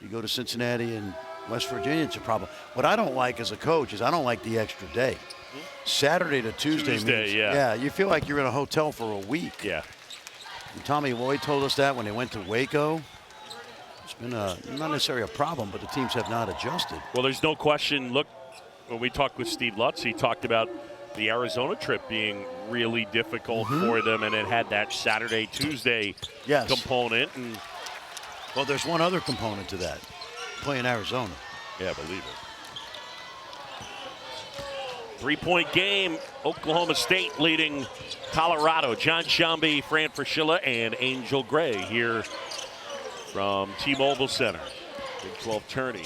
You go to Cincinnati and West Virginia, it's a problem. What I don't like as a coach is I don't like the extra day. Saturday to Tuesday means, yeah. you feel like you're in a hotel for a week. Yeah. And Tommy Lloyd told us that when they went to Waco. It's been not necessarily a problem, but the teams have not adjusted. Well, there's no question. Look, when we talked with Steve Lutz, he talked about the Arizona trip being really difficult for them, and it had that Saturday, Tuesday component. And well, there's one other component to that. Playing Arizona. Yeah, believe it. 3-point game. Oklahoma State leading Colorado. John Shambi, Fran Fraschilla, and Angel Gray here from T-Mobile Center. Big 12 tourney.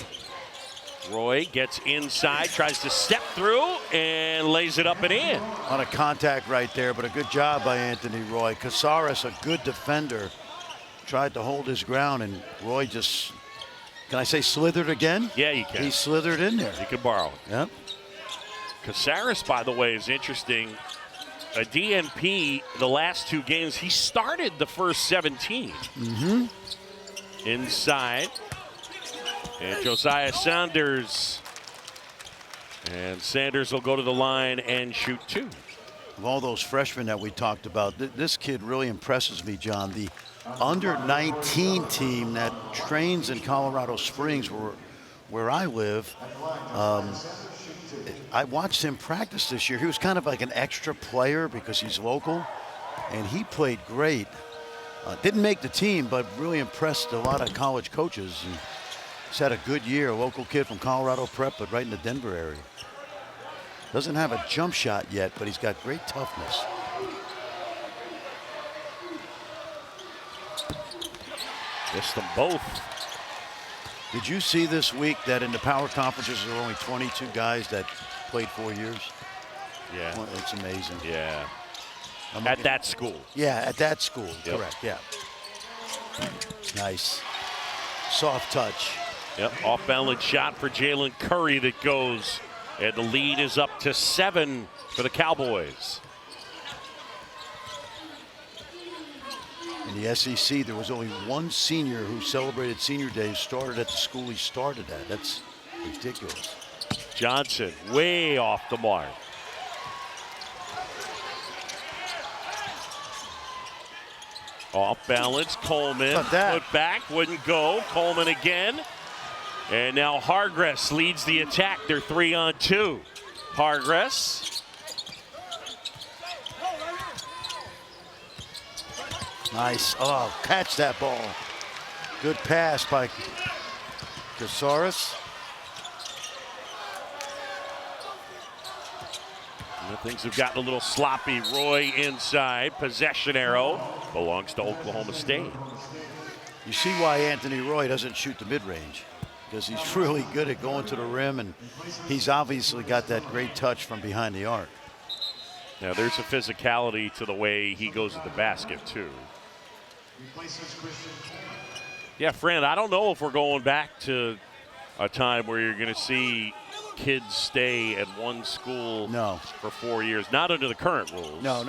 Roy gets inside, tries to step through, and lays it up and in. On a contact right there, but a good job by Anthony Roy. Casares, a good defender, tried to hold his ground, and Roy just, can I say slithered again? Yeah, you can. He slithered in there. You can borrow. Yep. Casares, by the way, is interesting. A DNP the last 2 games. He started the first 17. Inside. And Josiah Sanders. And Sanders will go to the line and shoot 2. Of all those freshmen that we talked about, this kid really impresses me, John. The under-19 team that trains in Colorado Springs, where I live, I watched him practice this year. He was kind of like an extra player because he's local, and he played great. Didn't make the team, but really impressed a lot of college coaches. And he's had a good year. A local kid from Colorado Prep, but right in the Denver area. Doesn't have a jump shot yet, but he's got great toughness. Missed them both. Did you see this week that in the power conferences there were only 22 guys that played 4 years? Yeah. Well, it's amazing. Yeah. At that school. Yeah, at that school. Yep. Correct, yeah. Nice. Soft touch. Yep, off-balance shot for Jalen Curry that goes. And the lead is up to 7 for the Cowboys. In the SEC, there was only one senior who celebrated senior day, started at the school he started at. That's ridiculous. Johnson way off the mark. Off balance, Coleman, put back, wouldn't go. Coleman again. And now Hargress leads the attack. They're 3-on-2. Hargress. Nice. Oh, catch that ball. Good pass by Casares. Things have gotten a little sloppy. Roy inside. Possession arrow belongs to Oklahoma State. You see why Anthony Roy doesn't shoot the mid-range, because he's really good at going to the rim, and he's obviously got that great touch from behind the arc. Now there's a physicality to the way he goes to the basket too. Yeah, Fran, I don't know if we're going back to a time where you're going to see kids stay at one school for 4 years. Not under the current rules. No.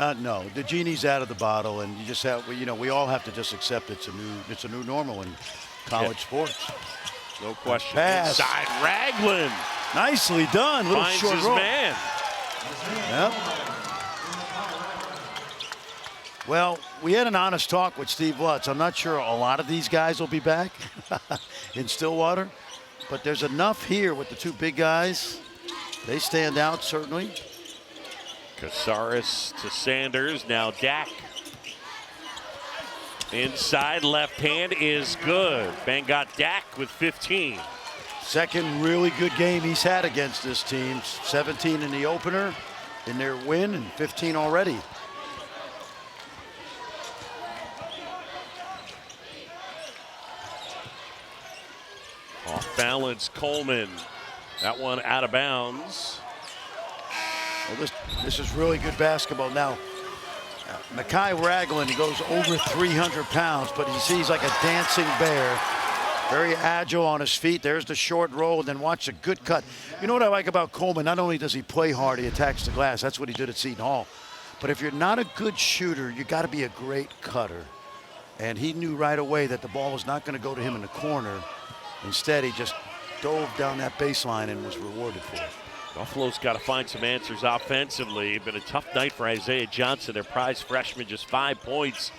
The genie's out of the bottle, and you just have, we all have to just accept it's a new normal in college sports. No question. Pass. Inside Ragland. Nicely done. Little Finds short his roll. man. Yep. Well, we had an honest talk with Steve Lutz. I'm not sure a lot of these guys will be back in Stillwater, but there's enough here with the 2 big guys. They stand out, certainly. Casares to Sanders. Now Dak. Inside left hand is good. Got Dak with 15. Second really good game he's had against this team. 17 in the opener in their win, and 15 already. Off balance, Coleman. That one out of bounds. Well, this is really good basketball. Now, Mekhi Ragland goes over 300 pounds, but he's like a dancing bear. Very agile on his feet. There's the short roll, and then watch a good cut. You know what I like about Coleman? Not only does he play hard, he attacks the glass. That's what he did at Seton Hall. But if you're not a good shooter, you got to be a great cutter. And he knew right away that the ball was not going to go to him in the corner. Instead, he just dove down that baseline and was rewarded for it. Buffalo's got to find some answers offensively. Been a tough night for Isaiah Johnson, their prize freshman, just 5 points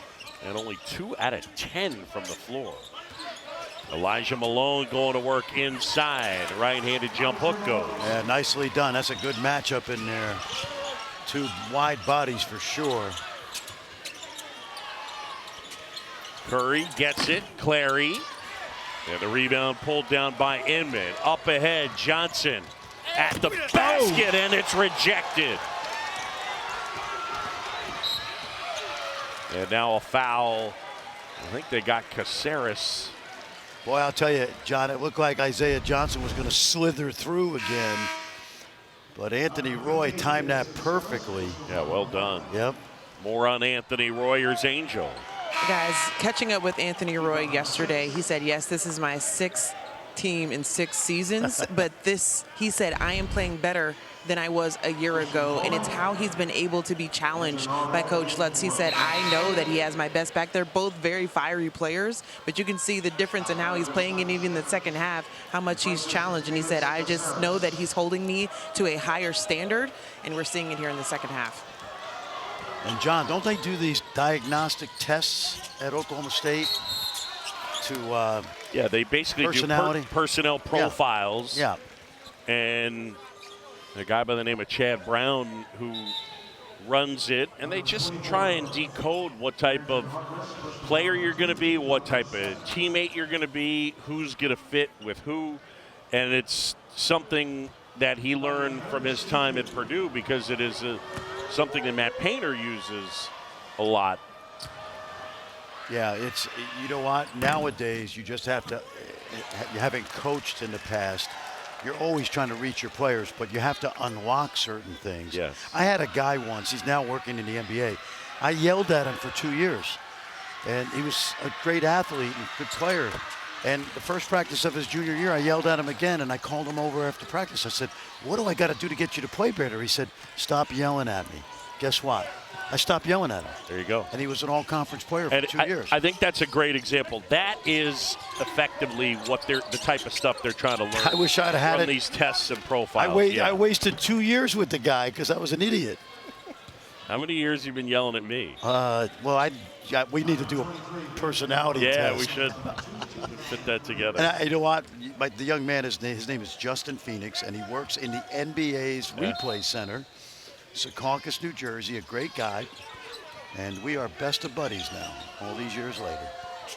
and only 2 out of 10 from the floor. Elijah Malone going to work inside. Right-handed jump hook goes. Yeah, nicely done. That's a good matchup in there. 2 wide bodies for sure. Curry gets it. Clary. And the rebound pulled down by Inman. Up ahead, Johnson at the basket, and it's rejected. And now a foul. I think they got Caceres. Boy, I'll tell you, John, it looked like Isaiah Johnson was going to slither through again. But Anthony Roy timed that perfectly. Yeah, well done. Yep. More on Anthony Royer's Angel. Guys, catching up with Anthony Roy yesterday, he said, yes, this is my 6th team in 6 seasons, but this, he said, I am playing better than I was a year ago, and it's how he's been able to be challenged by Coach Lutz. He said, I know that he has my best back. They're both very fiery players, but you can see the difference in how he's playing, and even the second half, how much he's challenged. And he said, I just know that he's holding me to a higher standard, and we're seeing it here in the second half. And John, don't they do these diagnostic tests at Oklahoma State to Yeah, they basically personality? do personnel profiles. Yeah. And a guy by the name of Chad Brown who runs it, and they just try and decode what type of player you're going to be, what type of teammate you're going to be, who's going to fit with who. And it's something that he learned from his time at Purdue, because it is something that Matt Painter uses a lot. Yeah, it's, you know what, nowadays you just have to, having coached in the past, you're always trying to reach your players, but you have to unlock certain things. Yes. I had a guy once, he's now working in the NBA. I yelled at him for 2 years, and he was a great athlete and good player. And the first practice of his junior year, I yelled at him again, and I called him over after practice. I said, what do I got to do to get you to play better? He said, stop yelling at me. Guess what? I stopped yelling at him. There you go. And he was an all-conference player for 2 years. I think that's a great example. That is effectively what the type of stuff they're trying to learn. I wish I'd had from it. These tests and profiles. I wasted 2 years with the guy because I was an idiot. How many years have you been yelling at me? Well, we need to do a personality test. Yeah, we should fit that together. And you know what? The young man, his name is Justin Phoenix, and he works in the NBA's replay center, Secaucus, New Jersey. A great guy, and we are best of buddies now, all these years later.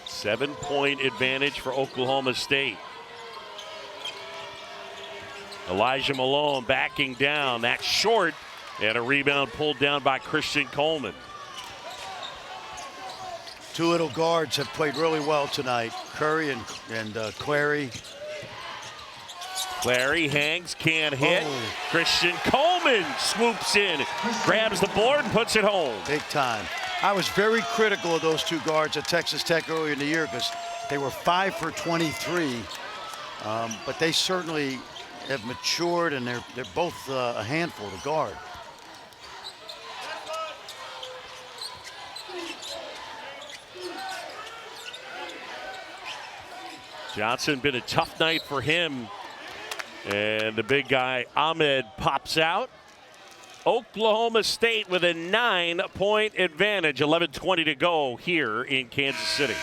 7-point advantage for Oklahoma State. Elijah Malone backing down. That's short, and a rebound pulled down by Christian Coleman. 2 little guards have played really well tonight, Curry and Clary. Clary hangs, can't hit. Oh. Christian Coleman swoops in, grabs the board, and puts it home. Big time. I was very critical of those 2 guards at Texas Tech earlier in the year because they were 5 for 23, but they certainly have matured, and they're both a handful to guard. Johnson, been a tough night for him. And the big guy, Ahmed, pops out. Oklahoma State with a 9-point advantage. 11:20 to go here in Kansas City.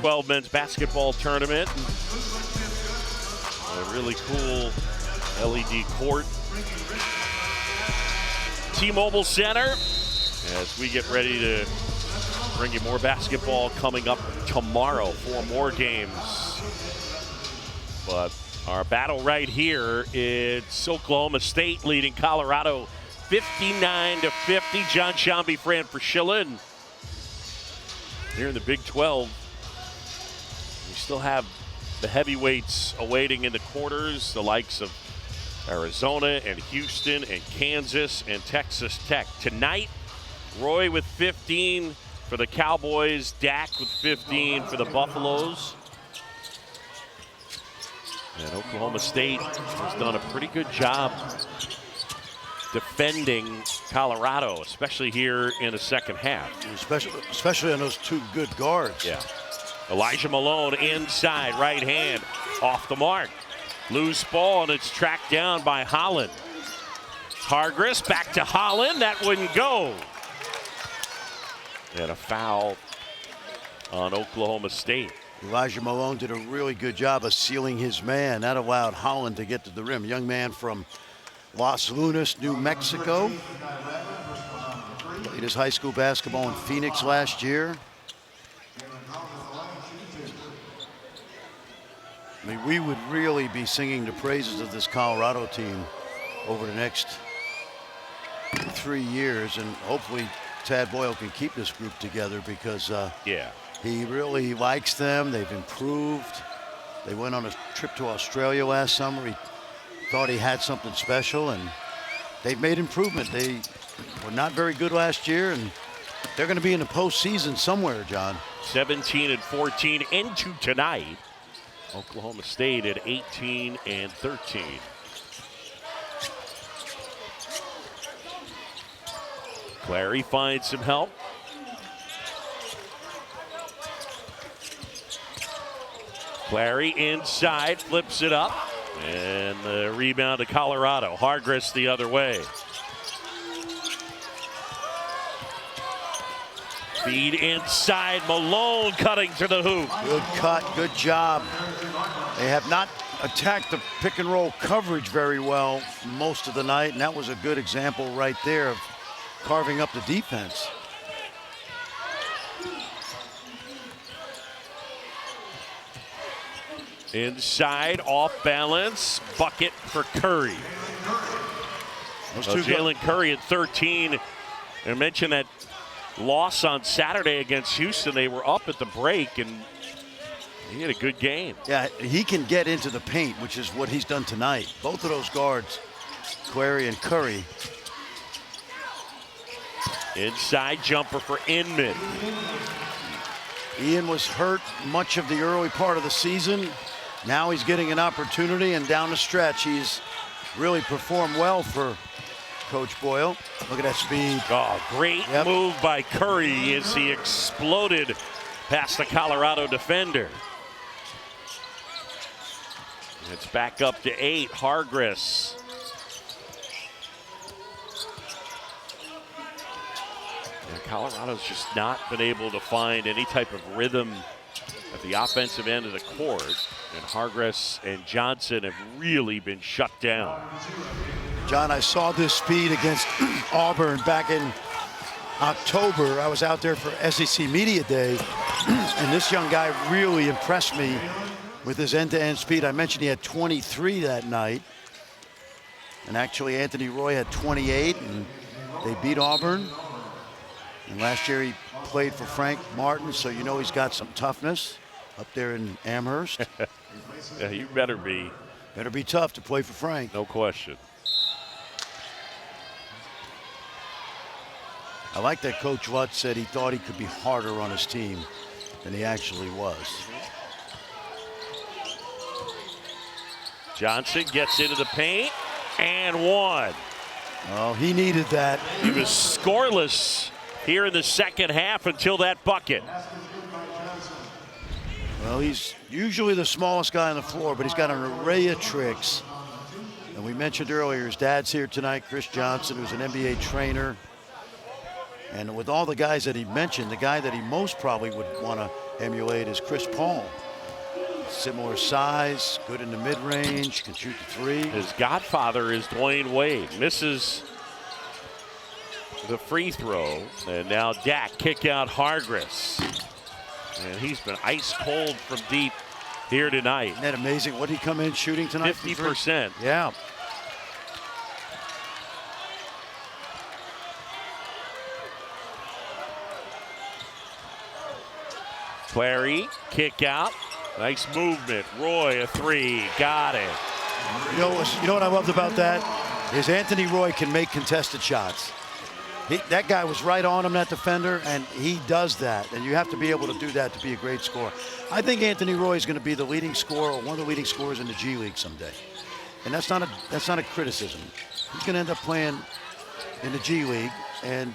12 men's basketball tournament. A really cool LED court. T-Mobile Center, as we get ready to bring you more basketball coming up tomorrow. 4 more games. But our battle right here, it's Oklahoma State leading Colorado 59-50. John Shambi, Fran Fraschilla. Here in the Big 12, we still have the heavyweights awaiting in the quarters, the likes of Arizona and Houston and Kansas and Texas Tech. Tonight, Roy with 15 for the Cowboys, Dak with 15 for the Buffaloes. And Oklahoma State has done a pretty good job defending Colorado, especially here in the second half. Especially on those two good guards. Yeah. Elijah Malone inside, right hand, off the mark. Loose ball, and it's tracked down by Holland. Hargress back to Holland. That wouldn't go. And a foul on Oklahoma State. Elijah Malone did a really good job of sealing his man. That allowed Holland to get to the rim. Young man from Los Lunas, New Mexico. Played his high school basketball in Phoenix last year. I mean, we would really be singing the praises of this Colorado team over the next 3 years, and hopefully Tad Boyle can keep this group together because he really likes them. They've improved. They went on a trip to Australia last summer. He thought he had something special, and they've made improvement. They were not very good last year, and they're going to be in the postseason somewhere, John. 17-14 into tonight. Oklahoma State at 18-13. Clary finds some help. Clary inside, flips it up, and the rebound to Colorado. Hargress the other way. Feed inside, Malone cutting to the hoop. Good cut, good job. They have not attacked the pick and roll coverage very well most of the night, and that was a good example right there of carving up the defense. Inside, off balance, bucket for Curry. Jalen Curry at 13. I mentioned that loss on Saturday against Houston. They were up at the break, and he had a good game. Yeah, he can get into the paint, which is what he's done tonight. Both of those guards, Clary and Curry. Inside jumper for Inman. Ian was hurt much of the early part of the season. Now he's getting an opportunity, and down the stretch, he's really performed well for Coach Boyle. Look at that speed. Oh, great move by Curry as he exploded past the Colorado defender. It's back up to 8. Hargress. And Colorado's just not been able to find any type of rhythm at the offensive end of the court. And Hargress and Johnson have really been shut down. John, I saw this speed against Auburn back in October. I was out there for SEC Media Day, and this young guy really impressed me with his end-to-end speed. I mentioned he had 23 that night, and actually Anthony Roy had 28, and they beat Auburn. And last year he played for Frank Martin, so you know he's got some toughness up there in Amherst. Yeah, you better be. Better be tough to play for Frank. No question. I like that Coach Lutz said he thought he could be harder on his team than he actually was. Johnson gets into the paint and one. Oh, he needed that. He was scoreless here in the second half until that bucket. Well, he's usually the smallest guy on the floor, but he's got an array of tricks. And we mentioned earlier, his dad's here tonight, Chris Johnson, who's an NBA trainer. And with all the guys that he mentioned, the guy that he most probably would want to emulate is Chris Paul. Similar size, good in the mid-range, can shoot the three. His godfather is Dwayne Wade. Misses the free throw. And now Dak kick out Hargress. And he's been ice cold from deep here tonight. Isn't that amazing? What did he come in shooting tonight? 50%. Yeah. Clary, kick out. Nice movement. Roy, a three. Got it. You know what I loved about that is Anthony Roy can make contested shots. That guy was right on him, that defender, and he does that. And you have to be able to do that to be a great scorer. I think Anthony Roy is going to be the leading scorer, or one of the leading scorers in the G League someday. And that's not a criticism. He's going to end up playing in the G League, and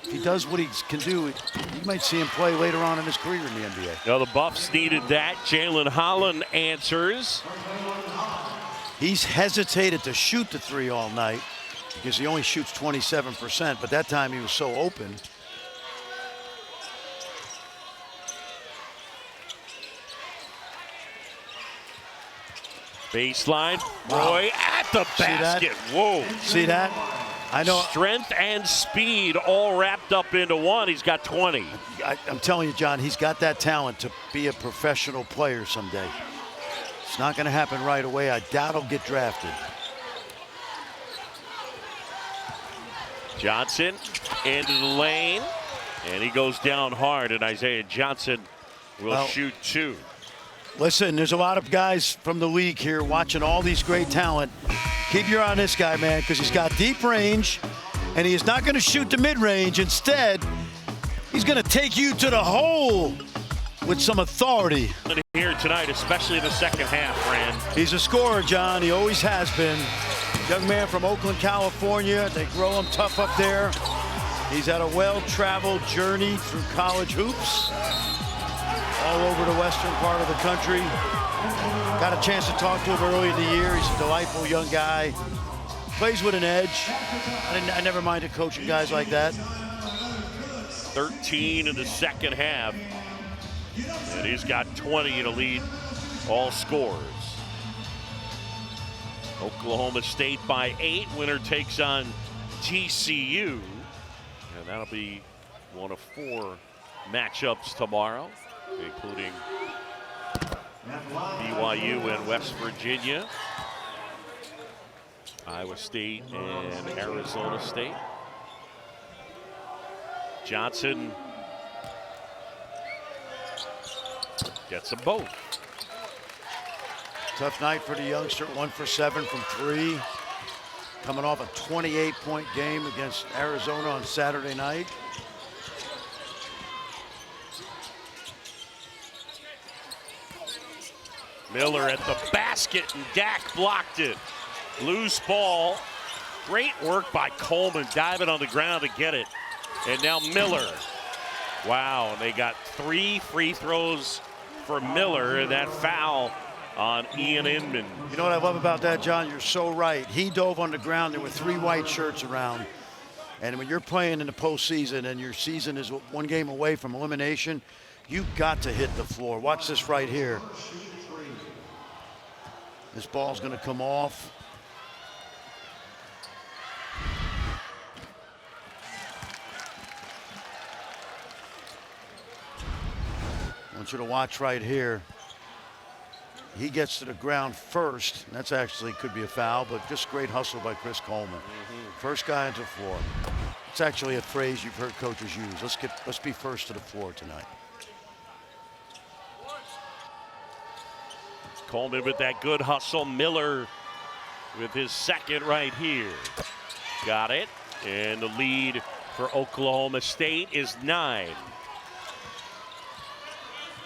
if he does what he can do, you might see him play later on in his career in the NBA. Now the Buffs needed that. Jalen Holland answers. He's hesitated to shoot the three all night because he only shoots 27%, but that time he was so open. Baseline, Roy at the basket. Whoa. See that? I know. Strength and speed all wrapped up into one. He's got 20. I'm telling you, John, he's got that talent to be a professional player someday. It's not going to happen right away. I doubt he'll get drafted. Johnson into the lane, and he goes down hard, and Isaiah Johnson will shoot two. Listen, there's a lot of guys from the league here watching all these great talent. Keep your eye on this guy, man, because he's got deep range, and he is not going to shoot the mid-range. Instead, he's going to take you to the hole with some authority. Here tonight, especially in the second half, Rand. He's a scorer, John. He always has been. Young man from Oakland, California. They grow him tough up there. He's had a well-traveled journey through college hoops all over the western part of the country. Got a chance to talk to him early in the year. He's a delightful young guy. Plays with an edge. I never minded coaching guys like that. 13 in the second half. And he's got 20 to lead all scores. Oklahoma State by 8. Winner takes on TCU. And that'll be one of 4 matchups tomorrow, including BYU and West Virginia, Iowa State and Arizona State. Johnson gets them both. Tough night for the youngster, 1 for 7 from 3. Coming off a 28-point game against Arizona on Saturday night. Miller at the basket, and Dak blocked it. Loose ball. Great work by Coleman, diving on the ground to get it. And now Miller. Wow, and they got 3 free throws for Miller, and that foul on Ian Inman. You know what I love about that, John? You're so right. He dove on the ground. There were 3 white shirts around. And when you're playing in the postseason and your season is 1 game away from elimination, you've got to hit the floor. Watch this right here. This ball's going to come off. I want you to watch right here. He gets to the ground first. That's actually could be a foul, but just great hustle by Chris Coleman. First guy onto the floor. It's actually a phrase you've heard coaches use. Let's be first to the floor tonight. Coleman with that good hustle. Miller with his second right here. Got it. And the lead for Oklahoma State is 9.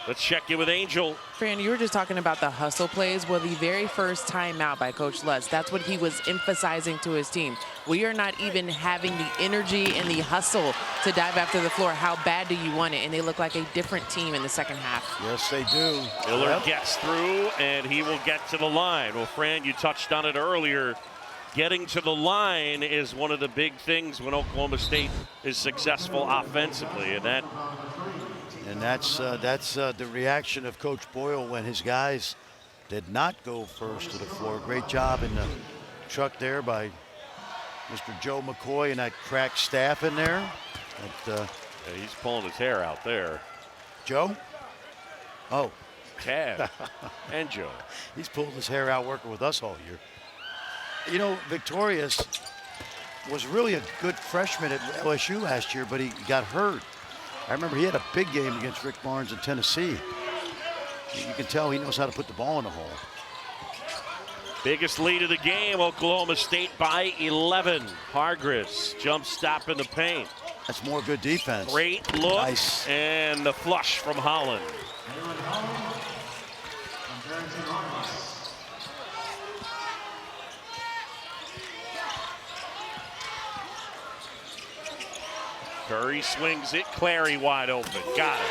Let's check in with Angel. Fran, you were just talking about the hustle plays. Well, the very first timeout by Coach Lutz, that's what he was emphasizing to his team. We are not even having the energy and the hustle to dive after the floor. How bad do you want it? And they look like a different team in the second half. Yes, they do. Miller gets through, and he will get to the line. Well, Fran, you touched on it earlier. Getting to the line is one of the big things when Oklahoma State is successful offensively, and that's the reaction of Coach Boyle when his guys did not go first to the floor. Great job in the truck there by Mr. Joe McCoy and that crack staff in there. Yeah, he's pulling his hair out there. Joe? Oh. Ted and Joe. He's pulled his hair out working with us all year. You know, Victorious was really a good freshman at LSU last year, but he got hurt. I remember he had a big game against Rick Barnes in Tennessee. You can tell he knows how to put the ball in the hole. Biggest lead of the game, Oklahoma State by 11. Hargris jump stop in the paint. That's more good defense. Great look. Nice. And the flush from Holland. Curry swings it. Clary wide open. Got it.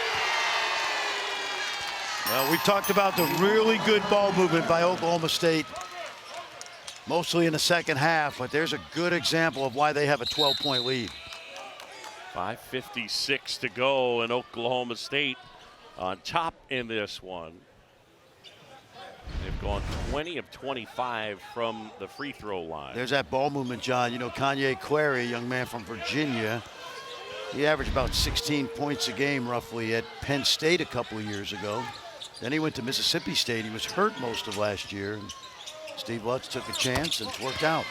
Well, we talked about the really good ball movement by Oklahoma State, mostly in the second half, but there's a good example of why they have a 12-point lead. 5:56 to go, and Oklahoma State on top in this one. They've gone 20 of 25 from the free throw line. There's that ball movement, John. You know, Kanye Clary, a young man from Virginia, he averaged about 16 points a game roughly at Penn State a couple of years ago. Then he went to Mississippi State. He was hurt most of last year. And Steve Lutz took a chance and it's worked out.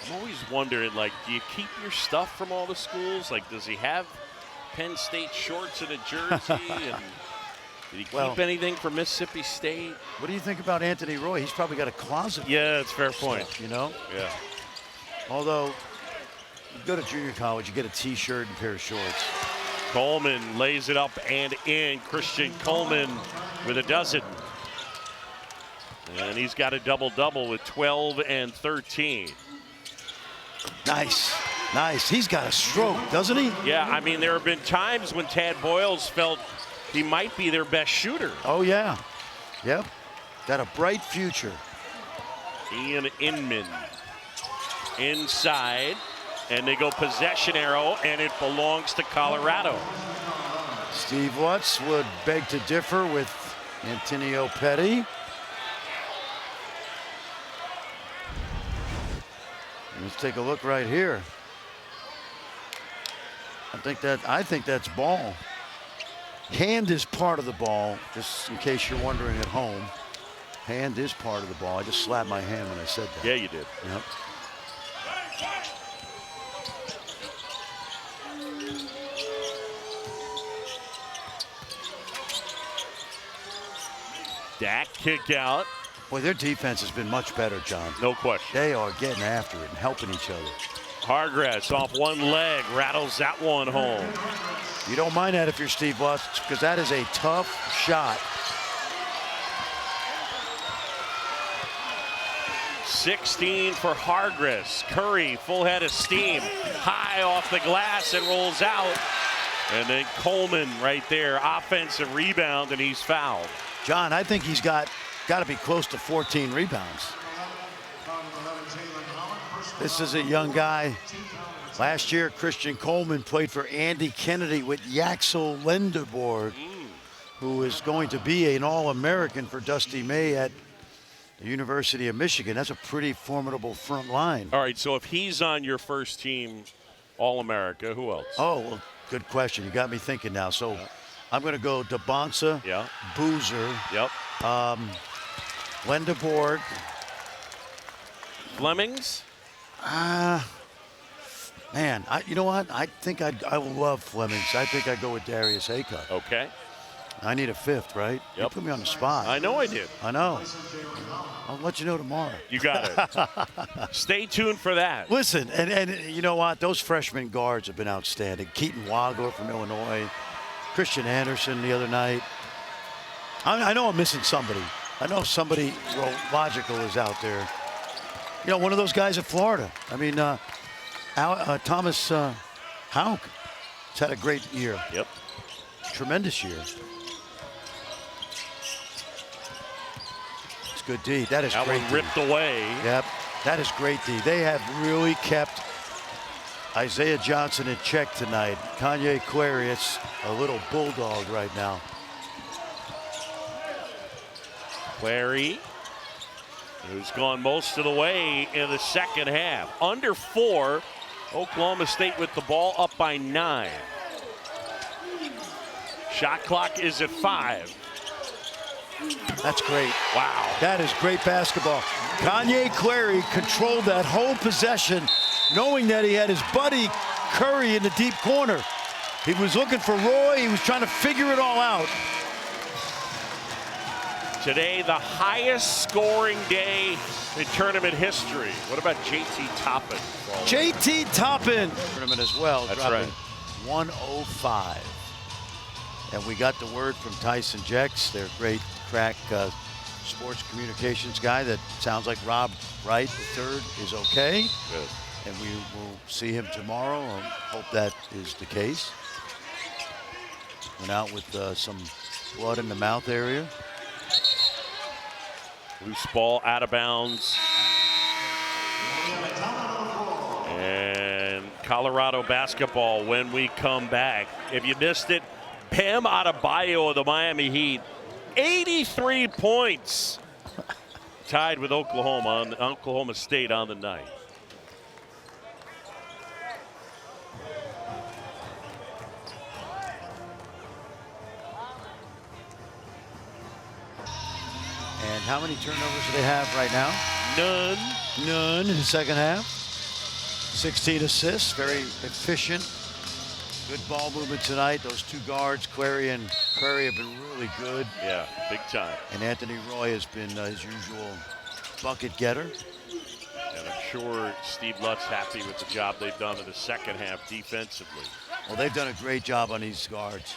I'm always wondering, like, do you keep your stuff from all the schools? Like, does he have Penn State shorts and a jersey? And did he keep anything from Mississippi State? What do you think about Anthony Roy? He's probably got a closet. Yeah, that's a fair point. Stuff, you know? Yeah. Although, you go to junior college, you get a T-shirt and a pair of shorts. Coleman lays it up and in. Christian Coleman with a dozen. And he's got a double-double with 12 and 13. Nice. Nice. He's got a stroke, doesn't he? Yeah, I mean, there have been times when Tad Boyles felt he might be their best shooter. Oh, yeah. Yep. Got a bright future. Ian Inman inside. And they go possession arrow, and it belongs to Colorado. Steve Lutz would beg to differ with Antonio Petty. Let's take a look right here. I think that's ball. Hand is part of the ball, just in case you're wondering at home. Hand is part of the ball. I just slapped my hand when I said that. Yeah, you did. Yep. Dak kick out. Boy, their defense has been much better, John. No question. They are getting after it and helping each other. Hargress off one leg, rattles that one home. You don't mind that if you're Steve Lutz, because that is a tough shot. 16 for Hargress. Curry, full head of steam, high off the glass and rolls out. And then Coleman right there, offensive rebound, and he's fouled. John, I think he's got to be close to 14 rebounds. This is a young guy. Last year, Christian Coleman played for Andy Kennedy with Yaxel Lendeborg, who is going to be an All-American for Dusty May at the University of Michigan. That's a pretty formidable front line. All right, so if he's on your first team All-America, who else? Oh, well, good question. You got me thinking now. So I'm going to go DeBonsa, Boozer, Lendeborg. Flemings? Man, you know what? I think I will love Flemings. I think I'd go with Darius Aycock. Okay. I need a fifth, right? Yep. You put me on the spot. I know I did. I know. I'll let you know tomorrow. You got it. Stay tuned for that. Listen, and you know what? Those freshman guards have been outstanding. Keaton Wagler from Illinois, Christian Anderson the other night. I know I'm missing somebody. I know somebody logical is out there. You know, one of those guys at Florida. I mean, Thomas Houck has had a great year. Yep. Tremendous year. It's good D. That is that great. That one ripped away. Yep. That is great D. They have really kept Isaiah Johnson in check tonight. Kanye Clary, it's a little bulldog right now. Clary, who's gone most of the way in the second half. Under 4, Oklahoma State with the ball up by 9. Shot clock is at 5. That's great. Wow. That is great basketball. Kanye Clary controlled that whole possession, knowing that he had his buddy Curry in the deep corner. He was looking for Roy. He was trying to figure it all out. Today, the highest scoring day in tournament history. What about JT Toppin? JT Toppin. Tournament as well. That's dropping right. 105. And we got the word from Tyson Jex, their great crack sports communications guy, that sounds like Rob Wright III is okay. Good. and we will see him tomorrow. I hope that is the case. Went out with some blood in the mouth area. Loose ball out of bounds. And Colorado basketball when we come back. If you missed it, Bam Adebayo of the Miami Heat, 83 points. Tied with Oklahoma State on the night. And how many turnovers do they have right now? None in the second half. 16 assists, very efficient. Good ball movement tonight. Those two guards, Query and Curry, have been really good. Yeah, big time. And Anthony Roy has been his usual bucket getter. And I'm sure Steve Lutz's happy with the job they've done in the second half defensively. Well, they've done a great job on these guards.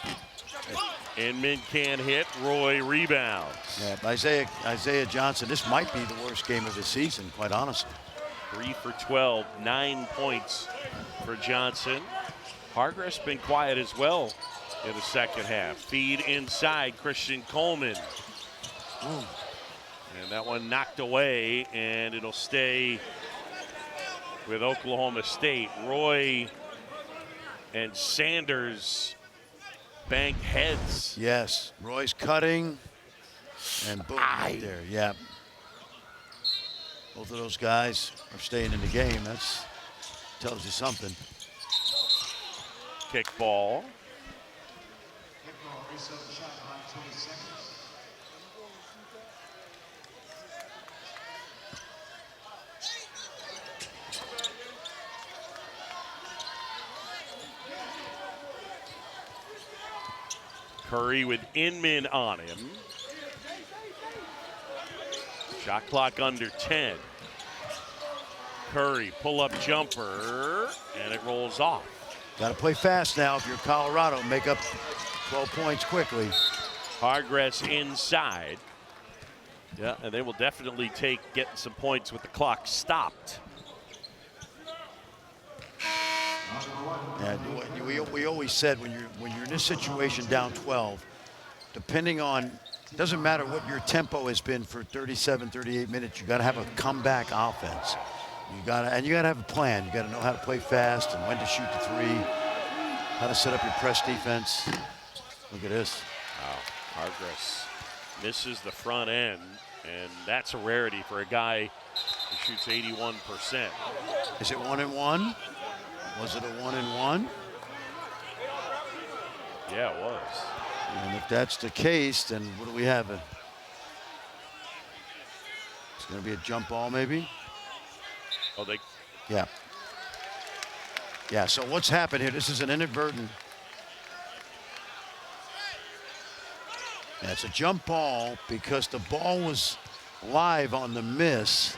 Inman can't hit. Roy rebounds. Yeah, Isaiah Johnson, this might be the worst game of the season, quite honestly. 3 for 12, 9 points for Johnson. Hargress been quiet as well in the second half. Feed inside, Christian Coleman. Ooh. And that one knocked away, and it'll stay with Oklahoma State. Roy and Sanders bank heads. Yes, Roy's cutting, and boom, right there. Yeah. Both of those guys are staying in the game. That's tells you something. Kick ball. Reset the shot clock, 20 seconds. Curry with Inman on him. Shot clock under 10. Curry, pull-up jumper, and it rolls off. Got to play fast now if you're Colorado. Make up 12 points quickly. Hargress inside. Yeah, and they will definitely take getting some points with the clock stopped. And we always said when you're in this situation down 12, depending on, it doesn't matter what your tempo has been for 37, 38 minutes, you got to have a comeback offense. You got to have a plan. You got to know how to play fast and when to shoot the three, how to set up your press defense. Look at this. Wow, Hargress misses the front end, and that's a rarity for a guy who shoots 81%. Is it 1-and-1? Was it a 1-and-1? Yeah, it was. And if that's the case, then what do we have? It's going to be a jump ball, maybe? Oh, they. Yeah. Yeah, so what's happened here? This is an inadvertent. Yeah, it's a jump ball because the ball was live on the miss.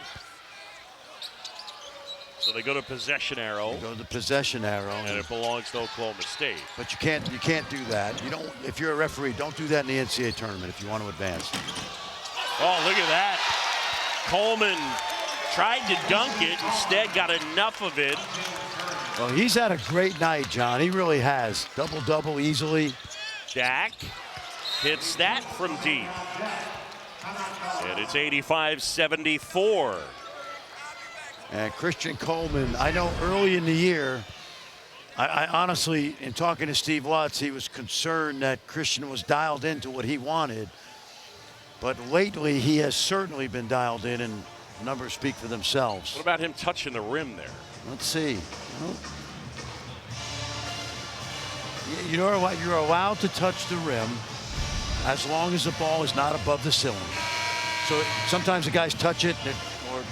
So they go to possession arrow. Go to the possession arrow. And it belongs to Oklahoma State. But you can't do that. You don't, if you're a referee, don't do that in the NCAA tournament if you want to advance. Oh, look at that. Coleman tried to dunk it, instead got enough of it. Well, he's had a great night, John. He really has. Double-double easily. Dak hits that from deep. And it's 85-74. And Christian Coleman, I know early in the year, I honestly, in talking to Steve Lutz, he was concerned that Christian was dialed into what he wanted. But lately, he has certainly been dialed in, and numbers speak for themselves. What about him touching the rim there? Let's see. Well, you know what? You're allowed to touch the rim as long as the ball is not above the cylinder. So sometimes the guys touch it, or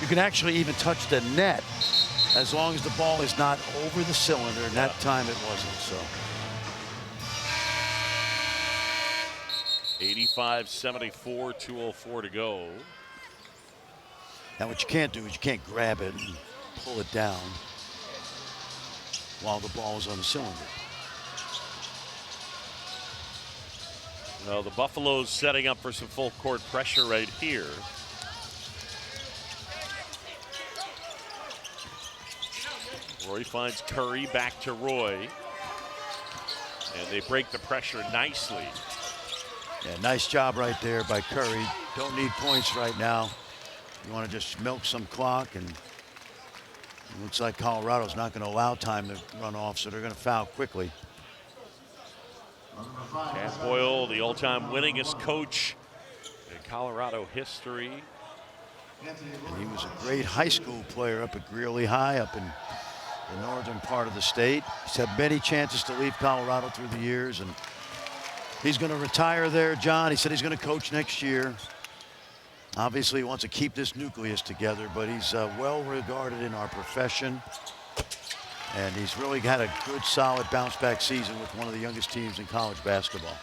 you can actually even touch the net as long as the ball is not over the cylinder, and that time it wasn't. So 85-74, 2:04 to go. Now what you can't do is you can't grab it and pull it down while the ball is on the cylinder. Well, the Buffaloes setting up for some full court pressure right here. Roy finds Curry, back to Roy. And they break the pressure nicely. Yeah, nice job right there by Curry. Don't need points right now. You want to just milk some clock, and it looks like Colorado's not going to allow time to run off, so they're going to foul quickly. Tad Boyle, the all-time winningest coach in Colorado history. And he was a great high school player up at Greeley High, up in the northern part of the state. He's had many chances to leave Colorado through the years, and he's going to retire there, John. He said he's going to coach next year. Obviously, he wants to keep this nucleus together, but he's well regarded in our profession. And he's really had a good, solid bounce-back season with one of the youngest teams in college basketball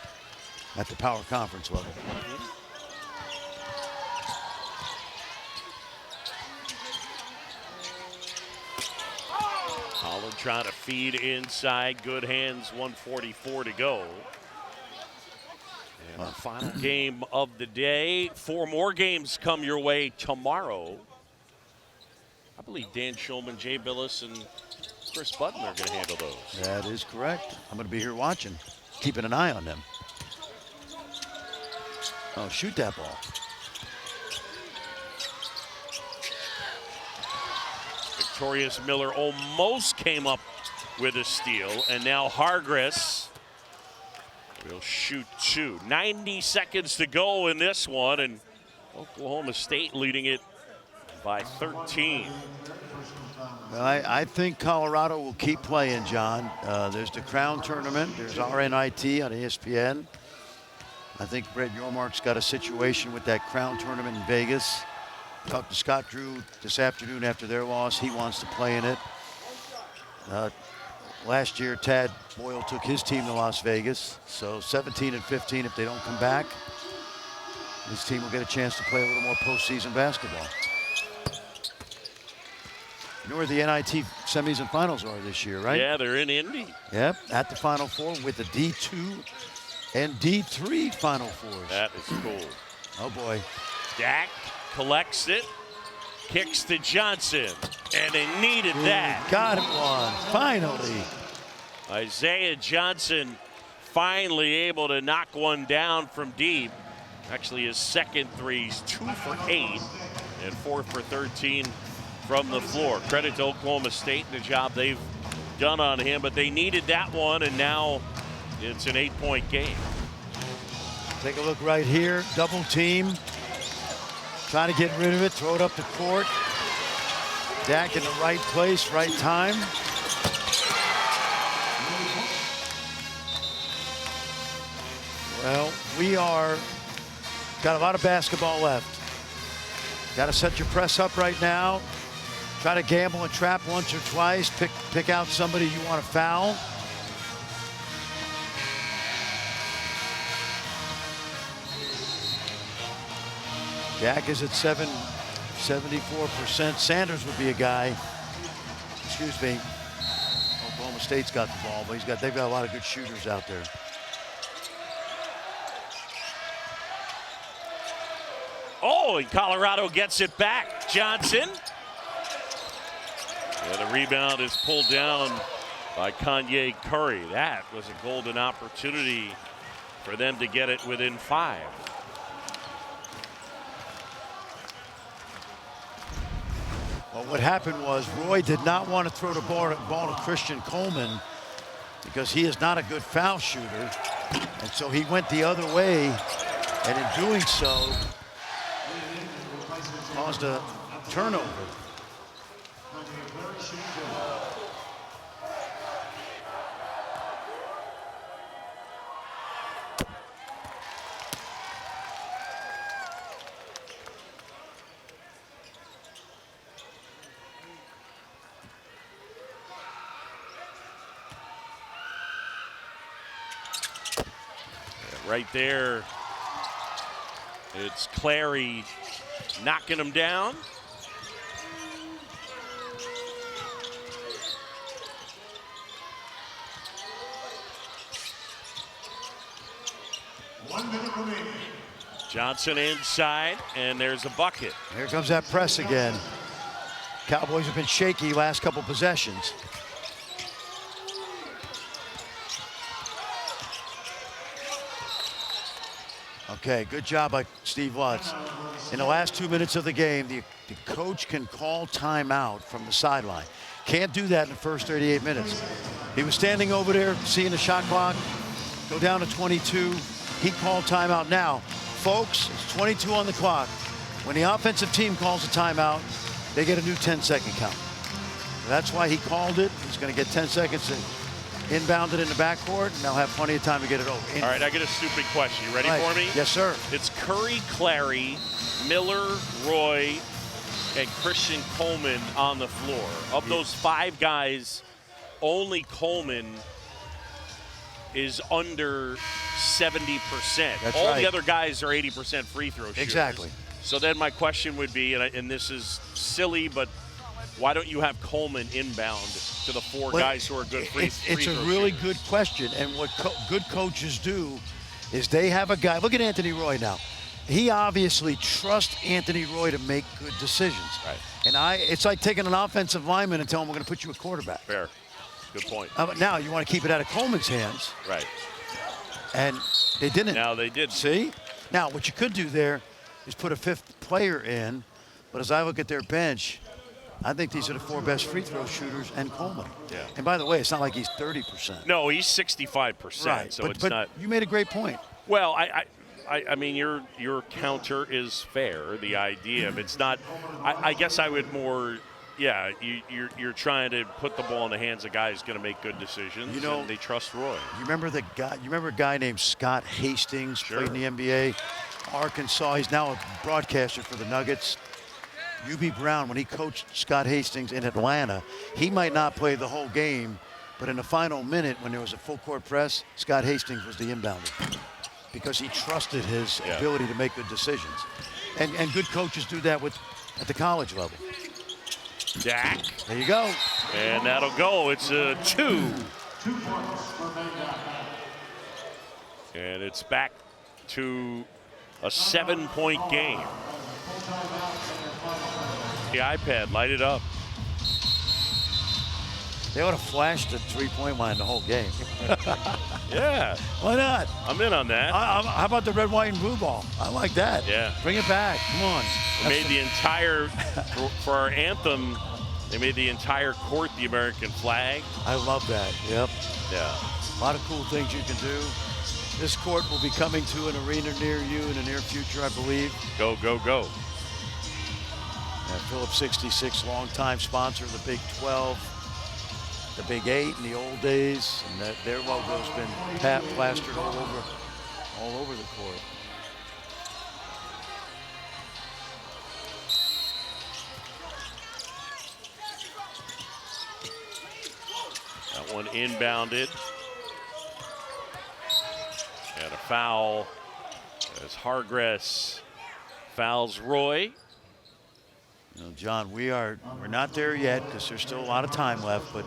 at the power conference level. Holland trying to feed inside. Good hands, 1:44 to go. And our final game of the day. 4 more games come your way tomorrow. I believe Dan Schulman, Jay Billis, and Chris Button are going to handle those. That is correct. I'm going to be here watching, keeping an eye on them. Oh, shoot that ball. Victorious Miller almost came up with a steal, and now Hargress will shoot 2. 90 seconds to go in this one, and Oklahoma State leading it by 13. I think Colorado will keep playing, John. There's the Crown Tournament. There's RNIT on ESPN. I think Brett Yormark's got a situation with that Crown Tournament in Vegas. Talked to Scott Drew this afternoon after their loss. He wants to play in it. Last year, Tad Boyle took his team to Las Vegas. So 17 and 15, if they don't come back, this team will get a chance to play a little more postseason basketball. You know where the NIT semis and finals are this year, right? Yeah, they're in Indy. Yep, at the Final Four with the D2 and D3 Final Fours. That is cool. Oh, boy. Dak collects it, kicks to Johnson, and they needed that. Got it one, finally. Isaiah Johnson finally able to knock one down from deep. Actually, his second three's 2 for 8 and 4 for 13 from the floor. Credit to Oklahoma State and the job they've done on him, but they needed that one, and now it's an 8-point game. Take a look right here, double team. Trying to get rid of it, throw it up the court. Dak in the right place, right time. Well, got a lot of basketball left. Got to set your press up right now. Try to gamble and trap once or twice. Pick out somebody you want to foul. Dak is at 74%. Sanders would be a guy. Excuse me. Oklahoma State's got the ball, but they've got a lot of good shooters out there. Oh, and Colorado gets it back. Johnson. And the rebound is pulled down by Kanye Curry. That was a golden opportunity for them to get it within 5. Well, what happened was Roy did not want to throw the ball to Christian Coleman because he is not a good foul shooter. And so he went the other way, and in doing so, caused a turnover. Right there, it's Clary knocking him down. Johnson inside, and there's a bucket. Here comes that press again. Cowboys have been shaky last couple possessions. Okay, good job by Steve Lutz. In the last 2 minutes of the game, the coach can call timeout from the sideline. Can't do that in the first 38 minutes. He was standing over there, seeing the shot clock go down to 22. He called timeout. Now, folks, it's 22 on the clock. When the offensive team calls a timeout, they get a new 10-second count. That's why he called it. He's going to get 10 seconds to inbound it in the backcourt, and they'll have plenty of time to get it over. All right, I get a stupid question. You ready for me? Yes, sir. It's Curry, Clary, Miller, Roy, and Christian Coleman on the floor. Of those 5 guys, only Coleman is under 70%. That's All right. the other guys are 80% free throw shooters. Exactly. So then my question would be, and this is silly, but why don't you have Coleman inbound to the 4 guys who are good free throw It's a really shooters? good question, and what good coaches do is they have a guy. Look at Anthony Roy now. He obviously trusts Anthony Roy to make good decisions. Right. And it's like taking an offensive lineman and telling him we're going to put you a quarterback. Fair. Good point. But now you want to keep it out of Coleman's hands, Right. and they didn't. Now they did. See? Now, what you could do there is put a 5th player in, but as I look at their bench, I think these are the 4 best free throw shooters and Coleman. Yeah. And by the way, it's not like he's 30%. No, he's 65%. Right. So but, it's but not. You made a great point. Well, I mean, your counter is fair. The idea of it's not. I guess I would more. Yeah, you're trying to put the ball in the hands of guys going to make good decisions. You know, and they trust Roy. You remember the guy? You remember a guy named Scott Hastings? Sure. Played in the NBA, Arkansas. He's now a broadcaster for the Nuggets. UB Brown, when he coached Scott Hastings in Atlanta, he might not play the whole game, but in the final minute, when there was a full court press, Scott Hastings was the inbounder because he trusted his ability to make good decisions. And good coaches do that at the college level. Dak. There you go. And that'll go. It's a 2. And it's back to a 7-point game. The iPad, light it up. They would have flashed the three-point line the whole game. Yeah. Why not? I'm in on that. How about the red, white, and blue ball? I like that. Yeah. Bring it back. Come on. They made the entire, for our anthem, they made the entire court the American flag. I love that. Yep. Yeah. A lot of cool things you can do. This court will be coming to an arena near you in the near future, I believe. Go, go, go. Phillips 66, longtime sponsor of the Big 12, the Big 8 in the old days, and their logo's been plastered all over the court. That one inbounded. And a foul as Hargress fouls Roy. You know, John, we're not there yet because there's still a lot of time left, but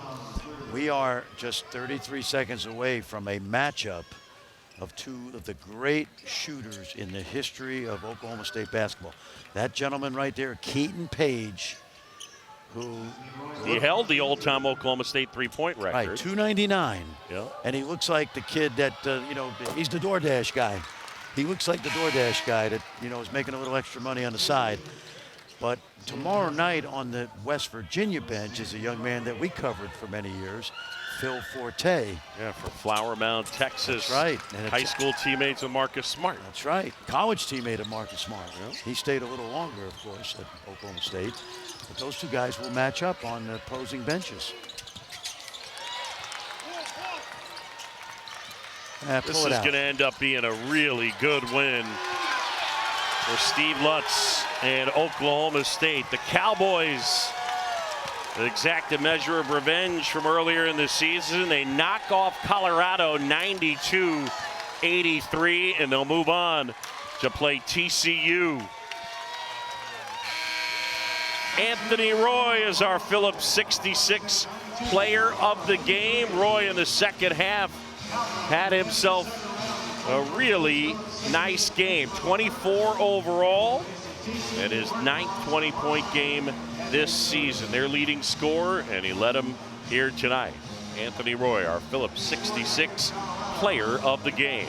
we are just 33 seconds away from a matchup of 2 of the great shooters in the history of Oklahoma State basketball. That gentleman right there, Keaton Page, who He held the old-time Oklahoma State three-point record. right, 299. Yeah. And he looks like the kid that, he's the DoorDash guy. He looks like the DoorDash guy that, is making a little extra money on the side. But tomorrow night on the West Virginia bench is a young man that we covered for many years, Phil Forte. Yeah, for Flower Mound, Texas. That's right. And High school teammates of Marcus Smart. That's right. College teammate of Marcus Smart. Yeah. He stayed a little longer, of course, at Oklahoma State. But those 2 guys will match up on the opposing benches. This is going to end up being a really good win for Steve Lutz and Oklahoma State. The Cowboys exact a measure of revenge from earlier in the season. They knock off Colorado 92-83, and they'll move on to play TCU. Anthony Roy is our Phillips 66 player of the game. Roy in the second half had himself a really nice game. 24 overall, And his 9th 20-point game this season. Their leading scorer, and he led them here tonight. Anthony Roy, our Phillips 66 player of the game.